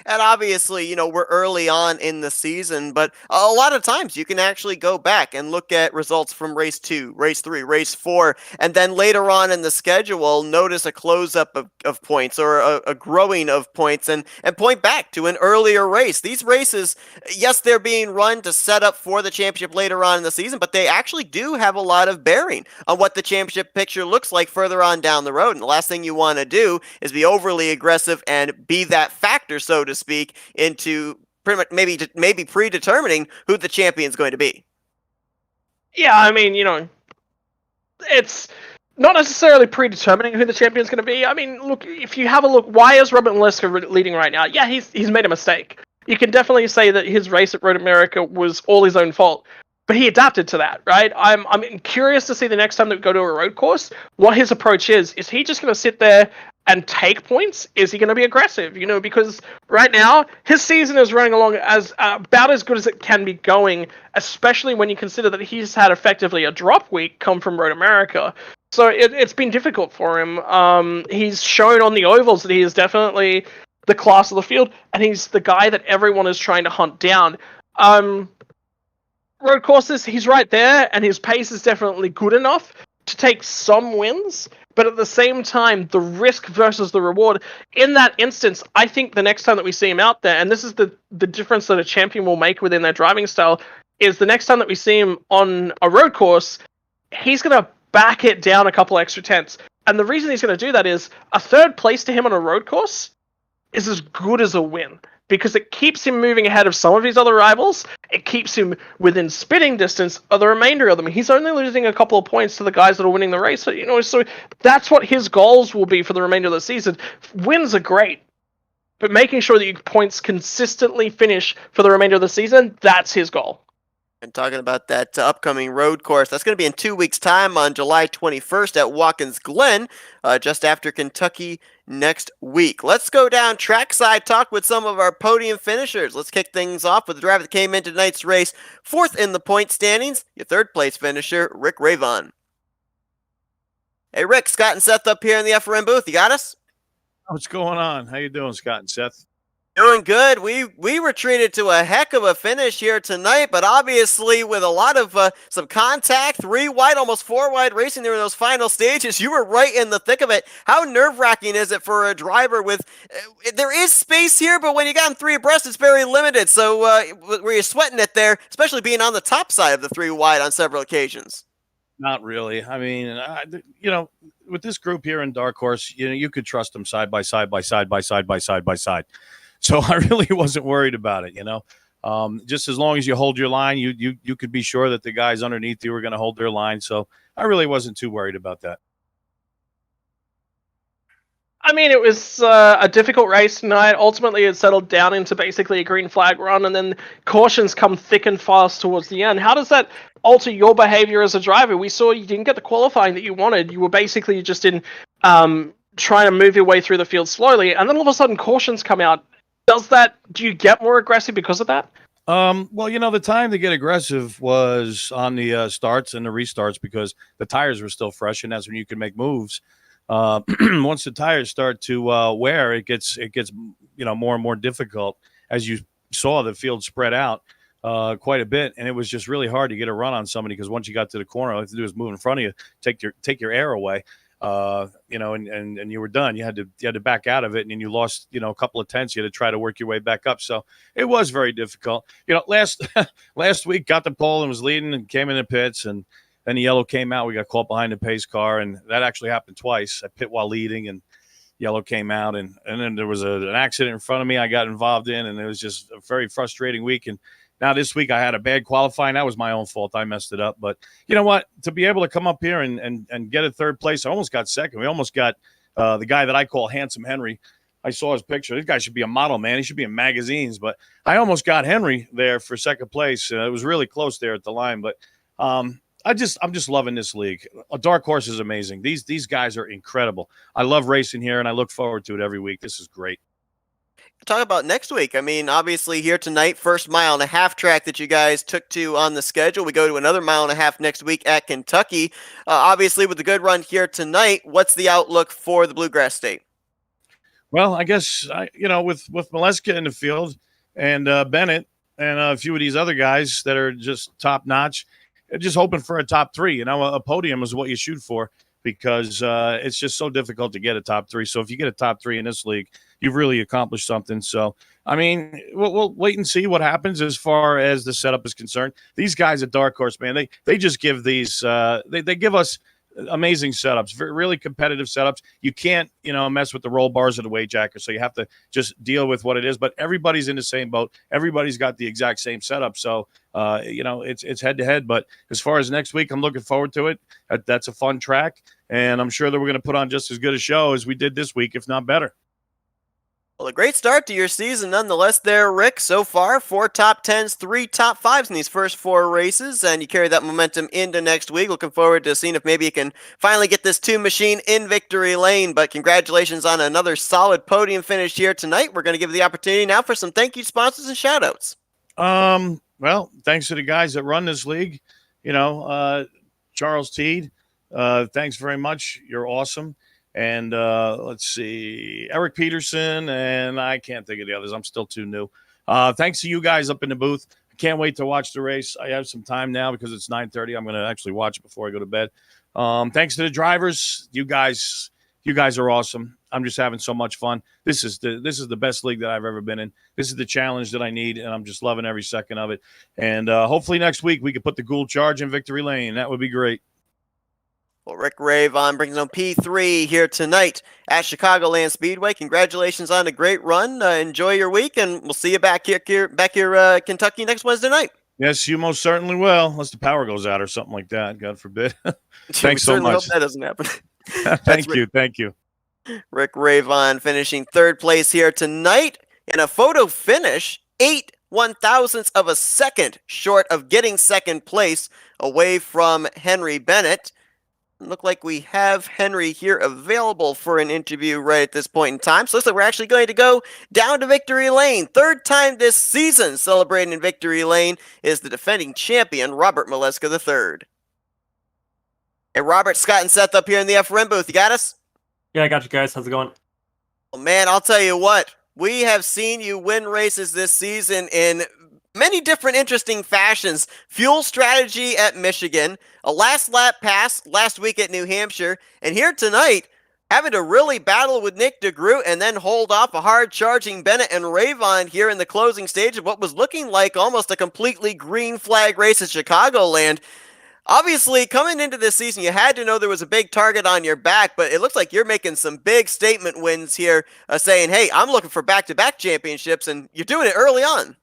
And obviously, we're early on in the season, but a lot of times you can actually go back and look at results from race 2, race 3, race 4, and then later on in the schedule, notice a close up of points or a growing of points and point back to an earlier race. These races, yes, they're being run to set up for the championship later on in the season, but they actually do have a lot of bearing on what the championship picture looks like further on down the road. And the last thing you want to do is be overly aggressive and be that factor, so to speak, into pretty much maybe predetermining who the champion's going to be. Yeah, I mean, it's not necessarily predetermining who the champion's going to be. I mean, look, if you have a look, why is Robert Maliska leading right now? Yeah, he's made a mistake. You can definitely say that his race at Road America was all his own fault, but he adapted to that, right? I'm curious to see the next time that we go to a road course what his approach is. Is he just going to sit there and take points? Is he going to be aggressive? Because right now his season is running along as about as good as it can be going, especially when you consider that he's had effectively a drop week come from Road America. So it's been difficult for him. He's shown on the ovals that he is definitely the class of the field, and he's the guy that everyone is trying to hunt down. Road courses, he's right there, and his pace is definitely good enough to take some wins, but at the same time, the risk versus the reward, in that instance, I think the next time that we see him out there, and this is the difference that a champion will make within their driving style, is the next time that we see him on a road course, he's going to back it down a couple extra tenths. And the reason he's going to do that is a third place to him on a road course is as good as a win, because it keeps him moving ahead of some of his other rivals. It keeps him within spitting distance of the remainder of them. He's only losing a couple of points to the guys that are winning the race. So that's what his goals will be for the remainder of the season. Wins are great, but making sure that your points consistently finish for the remainder of the season, that's his goal. And talking about that upcoming road course, that's going to be in 2 weeks' time on July 21st at Watkins Glen, just after Kentucky next week. Let's go down trackside, talk with some of our podium finishers. Let's kick things off with the driver that came into tonight's race fourth in the point standings, your third place finisher, Rick Ravon. Hey, Rick, Scott and Seth up here in the FRM booth. You got us? What's going on? How you doing, Scott and Seth? Doing good. We were treated to a heck of a finish here tonight, but obviously with a lot of some contact, 3 wide, almost 4 wide racing there in those final stages. You were right in the thick of it. How nerve-wracking is it for a driver with there is space here, but when you got them 3 abreast, it's very limited. So were you sweating it there, especially being on the top side of the 3 wide on several occasions? Not really. I mean, with this group here in Dark Horse, you could trust them side by side by side by side by side by side. So I really wasn't worried about it, just as long as you hold your line, you could be sure that the guys underneath you were going to hold their line. So I really wasn't too worried about that. I mean, it was a difficult race tonight. Ultimately, it settled down into basically a green flag run, and then cautions come thick and fast towards the end. How does that alter your behavior as a driver? We saw you didn't get the qualifying that you wanted. You were basically just in trying to move your way through the field slowly, and then all of a sudden cautions come out. Do you get more aggressive because of that? Well, the time to get aggressive was on the starts and the restarts because the tires were still fresh, and that's when you can make moves. Once the tires start to wear, it gets more and more difficult. As you saw, the field spread out quite a bit, and it was just really hard to get a run on somebody because once you got to the corner, all you have to do is move in front of you, take your air away. And you were done. You had to back out of it, and then you lost, a couple of tenths. You had to try to work your way back up. So it was very difficult. Last week got the pole and was leading and came in the pits, and then the yellow came out. We got caught behind the pace car, and that actually happened twice. I pit while leading, and yellow came out, and then there was an accident in front of me I got involved in, and it was just a very frustrating week. And now this week I had a bad qualifying. That was my own fault. I messed it up. But you know what? To be able to come up here and get a third place, I almost got second. We almost got the guy that I call Handsome Henry. I saw his picture. This guy should be a model, man. He should be in magazines. But I almost got Henry there for second place. It was really close there at the line. But I'm just loving this league. A Dark Horse is amazing. These guys are incredible. I love racing here, and I look forward to it every week. This is great. Talk about next week. I mean, obviously here tonight, first mile and a half track that you guys took to on the schedule. We go to another mile and a half next week at Kentucky. Obviously, with the good run here tonight, what's the outlook for the Bluegrass State? Well, I guess with Maleska in the field and Bennett and a few of these other guys that are just top notch, just hoping for a top three. A podium is what you shoot for because it's just so difficult to get a top three. So if you get a top three in this league, you've really accomplished something. So I mean, we'll wait and see what happens as far as the setup is concerned. These guys at Dark Horse, man, they just give these they give us amazing setups, really competitive setups. You can't, mess with the roll bars or the weight jacker, so you have to just deal with what it is. But everybody's in the same boat. Everybody's got the exact same setup, so it's head to head. But as far as next week, I'm looking forward to it. That's a fun track, and I'm sure that we're going to put on just as good a show as we did this week, if not better. Well, a great start to your season nonetheless there, Rick. So far, 4 top 10s, 3 top 5s in these first 4 races, and you carry that momentum into next week. Looking forward to seeing if maybe you can finally get this 2 machine in victory lane, but congratulations on another solid podium finish here tonight. We're going to give you the opportunity now for some thank you sponsors and shout-outs. Well, thanks to the guys that run this league, Charles Teed, thanks very much. You're awesome. And let's see, Eric Peterson, and I can't think of the others. I'm still too new. Thanks to you guys up in the booth. I can't wait to watch the race. I have some time now because it's 9:30. I'm going to actually watch it before I go to bed. Thanks to the drivers. You guys are awesome. I'm just having so much fun. This is the best league that I've ever been in. This is the challenge that I need, and I'm just loving every second of it. And hopefully next week we could put the Gould Charge in victory lane. That would be great. Well, Rick Ravon brings home P3 here tonight at Chicagoland Speedway. Congratulations on a great run. Enjoy your week, and we'll see you back here, Kentucky next Wednesday night. Yes, you most certainly will, unless the power goes out or something like that. God forbid. Thanks so much. Hope that doesn't happen. Thank you. Rick Ravon finishing 3rd place here tonight in a photo finish, 8/1000ths of a second short of getting 2nd place, away from Henry Bennett. Look like we have Henry here available for an interview right at this point in time. So looks like we're actually going to go down to victory lane. 3rd time this season celebrating in victory lane is the defending champion, Robert Maleska III. Hey, Robert, Scott, and Seth up here in the FRN booth. You got us? Yeah, I got you guys. How's it going? Well, man, I'll tell you what. We have seen you win races this season in many different interesting fashions. Fuel strategy at Michigan, a last lap pass last week at New Hampshire, and here tonight, having to really battle with Nick DeGroot and then hold off a hard-charging Bennett and Ravon here in the closing stage of what was looking like almost a completely green flag race at Chicagoland. Obviously, coming into this season, you had to know there was a big target on your back, but it looks like you're making some big statement wins here, saying, hey, I'm looking for back-to-back championships, and you're doing it early on.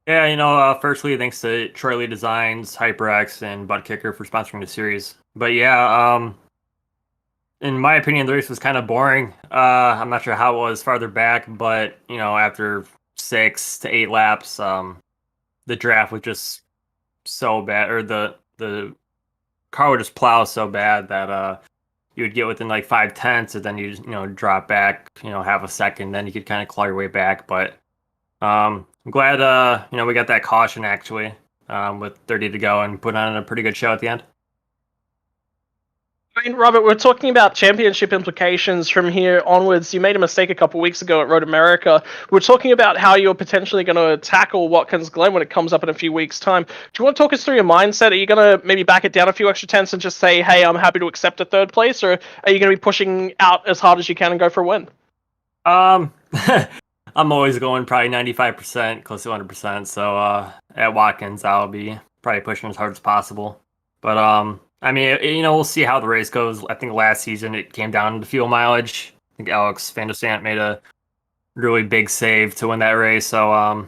Yeah, firstly, thanks to Troy Lee Designs, HyperX, and Butt Kicker for sponsoring the series. But yeah, in my opinion, the race was kind of boring. I'm not sure how it was farther back, but, after 6 to 8 laps, the draft was just so bad, or the car would just plow so bad that you would get within like 5/10, and then you drop back, half a second, then you could kind of claw your way back. But I'm glad we got that caution actually with 30 to go and put on a pretty good show at the end. I mean, Robert, we're talking about championship implications from here onwards. You made a mistake a couple weeks ago at Road America. We're talking about how you're potentially going to tackle Watkins Glen when it comes up in a few weeks' time. Do you want to talk us through your mindset? Are you going to maybe back it down a few extra tenths and just say, hey, I'm happy to accept a 3rd place? Or are you going to be pushing out as hard as you can and go for a win? I'm always going probably 95%, close to 100%. So at Watkins, I'll be probably pushing as hard as possible. But I mean, we'll see how the race goes. I think last season it came down to fuel mileage. I think Alex Van der Sant made a really big save to win that race. So,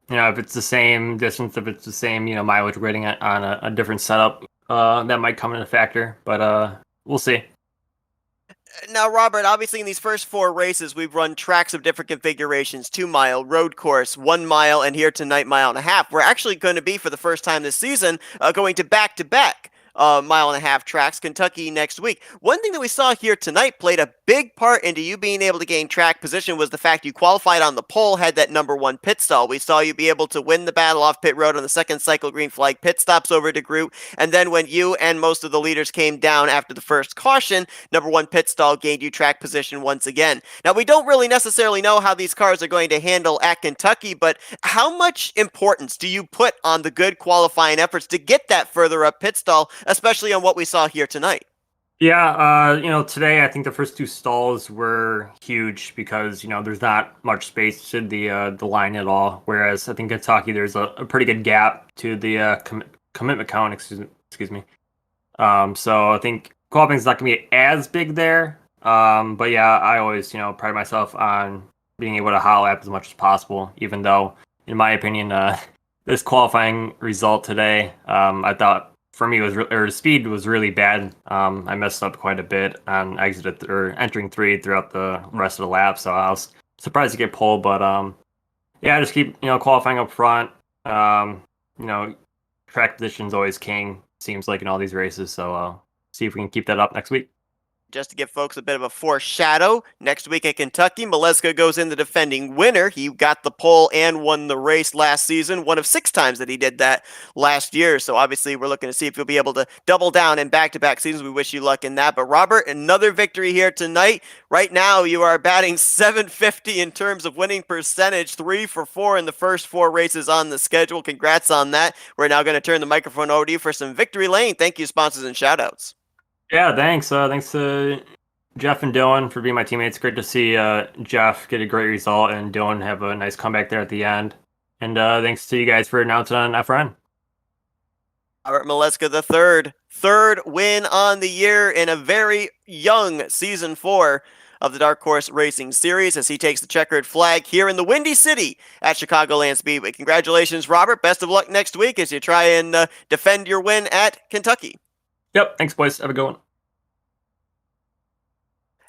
if it's the same distance, if it's the same, mileage rating on a different setup, that might come into factor. But we'll see. Now, Robert, obviously in these first 4 races, we've run tracks of different configurations, 2-mile, road course, 1 mile, and here tonight, 1.5 miles. We're actually going to be, for the first time this season, going to back-to-back mile-and-a-half tracks, Kentucky next week. One thing that we saw here tonight played a big part into you being able to gain track position was the fact you qualified on the pole, had that number 1 pit stall. We saw you be able to win the battle off pit road on the second cycle green flag pit stops over to Groot, and then when you and most of the leaders came down after the first caution, number 1 pit stall gained you track position once again. Now, we don't really necessarily know how these cars are going to handle at Kentucky, but how much importance do you put on the good qualifying efforts to get that further up pit stall, especially on what we saw here tonight? Yeah, today I think the first 2 stalls were huge because, there's not much space to the line at all. Whereas I think Kentucky, there's a pretty good gap to the commitment count, excuse me. So I think qualifying is not going to be as big there. But yeah, I always, pride myself on being able to hollow up as much as possible, even though, in my opinion, this qualifying result today, I thought for me speed was really bad. I messed up quite a bit on entering 3 throughout the rest of the lap, so I was surprised to get pole. But yeah, just keep qualifying up front. Track position's always king, seems like, in all these races. So see if we can keep that up next week. Just to give folks a bit of a foreshadow, next week at Kentucky, Maleska goes in the defending winner. He got the pole and won the race last season, one of 6 times that he did that last year. So obviously we're looking to see if he'll be able to double down in back-to-back seasons. We wish you luck in that. But Robert, another victory here tonight. Right now you are batting .750 in terms of winning percentage, 3 for 4 in the first 4 races on the schedule. Congrats on that. We're now going to turn the microphone over to you for some victory lane. Thank you, sponsors and shoutouts. Yeah, thanks. Thanks to Jeff and Dylan for being my teammates. Great to see Jeff get a great result and Dylan have a nice comeback there at the end. And thanks to you guys for announcing on FRN. Robert Maleska III, 3rd win on the year in a very young Season 4 of the Dark Horse Racing Series as he takes the checkered flag here in the Windy City at Chicagoland Speedway. Congratulations, Robert. Best of luck next week as you try and defend your win at Kentucky. Yep, thanks, boys. Have a good one.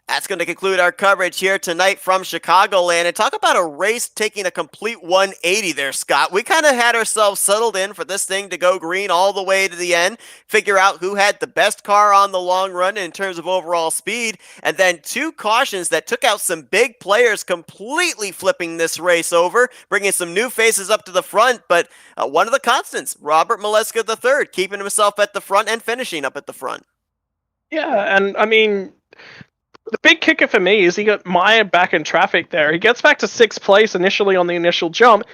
That's going to conclude our coverage here tonight from Chicagoland. And talk about a race taking a complete 180 there, Scott. We kind of had ourselves settled in for this thing to go green all the way to the end, figure out who had the best car on the long run in terms of overall speed, and then 2 cautions that took out some big players, completely flipping this race over, bringing some new faces up to the front. But one of the constants, Robert Maleska III, keeping himself at the front and finishing up at the front. Yeah, and I mean, the big kicker for me is he got mired back in traffic there. He gets back to 6th place initially on the initial jump,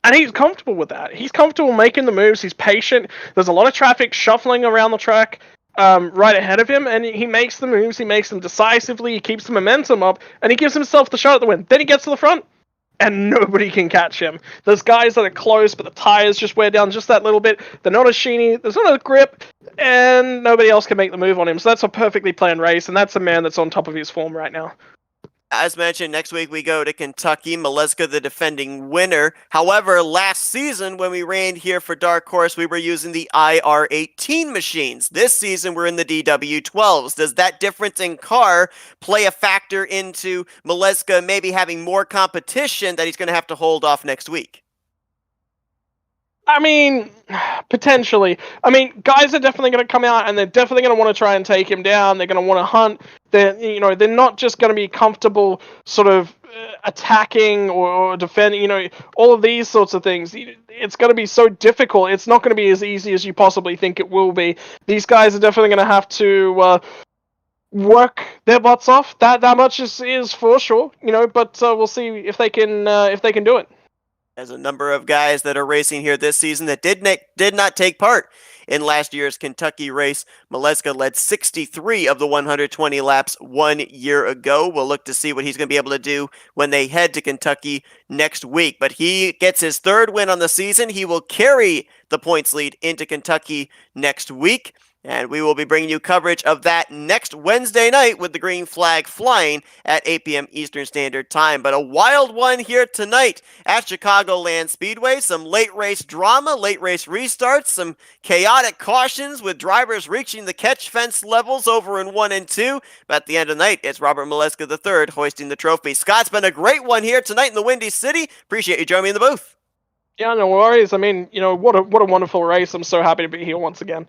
and he's comfortable with that. He's comfortable making the moves. He's patient. There's a lot of traffic shuffling around the track right ahead of him, and he makes the moves. He makes them decisively. He keeps the momentum up, and he gives himself the shot at the win. Then he gets to the front, and nobody can catch him. There's guys that are close, but the tires just wear down just that little bit. They're not as sheeny. There's not a grip, and nobody else can make the move on him. So that's a perfectly planned race, and that's a man that's on top of his form right now. As mentioned, next week we go to Kentucky. Maleska, the defending winner. However, last season when we ran here for Dark Horse, we were using the IR18 machines. This season we're in the DW12s. Does that difference in car play a factor into Maleska maybe having more competition that he's going to have to hold off next week? I mean, potentially. I mean, guys are definitely going to come out and they're definitely going to want to try and take him down. They're going to want to hunt. They're not just going to be comfortable sort of attacking or defending, all of these sorts of things. It's going to be so difficult. It's not going to be as easy as you possibly think it will be. These guys are definitely going to have to work their butts off. That much is for sure, but we'll see if they can do it. There's a number of guys that are racing here this season that did not take part in last year's Kentucky race. Maleska led 63 of the 120 laps 1 year ago. We'll look to see what he's going to be able to do when they head to Kentucky next week. But he gets his 3rd win on the season. He will carry the points lead into Kentucky next week. And we will be bringing you coverage of that next Wednesday night with the green flag flying at 8 p.m. Eastern Standard Time. But a wild one here tonight at Chicagoland Speedway. Some late race drama, late race restarts, some chaotic cautions with drivers reaching the catch fence levels over in 1 and 2. But at the end of the night, it's Robert Maleska III hoisting the trophy. Scott's been a great one here tonight in the Windy City. Appreciate you joining me in the booth. Yeah, no worries. I mean, what a wonderful race. I'm so happy to be here once again.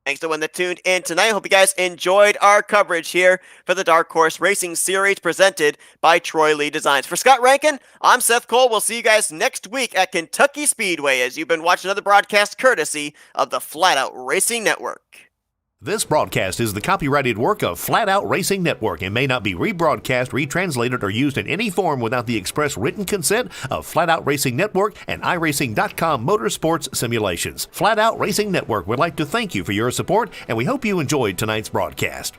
Thanks to everyone that tuned in tonight. Hope you guys enjoyed our coverage here for the Dark Horse Racing Series presented by Troy Lee Designs. For Scott Rankin, I'm Seth Cole. We'll see you guys next week at Kentucky Speedway as you've been watching another broadcast courtesy of the Flat Out Racing Network. This broadcast is the copyrighted work of Flat Out Racing Network and may not be rebroadcast, retranslated, or used in any form without the express written consent of Flat Out Racing Network and iRacing.com Motorsports Simulations. Flat Out Racing Network would like to thank you for your support, and we hope you enjoyed tonight's broadcast.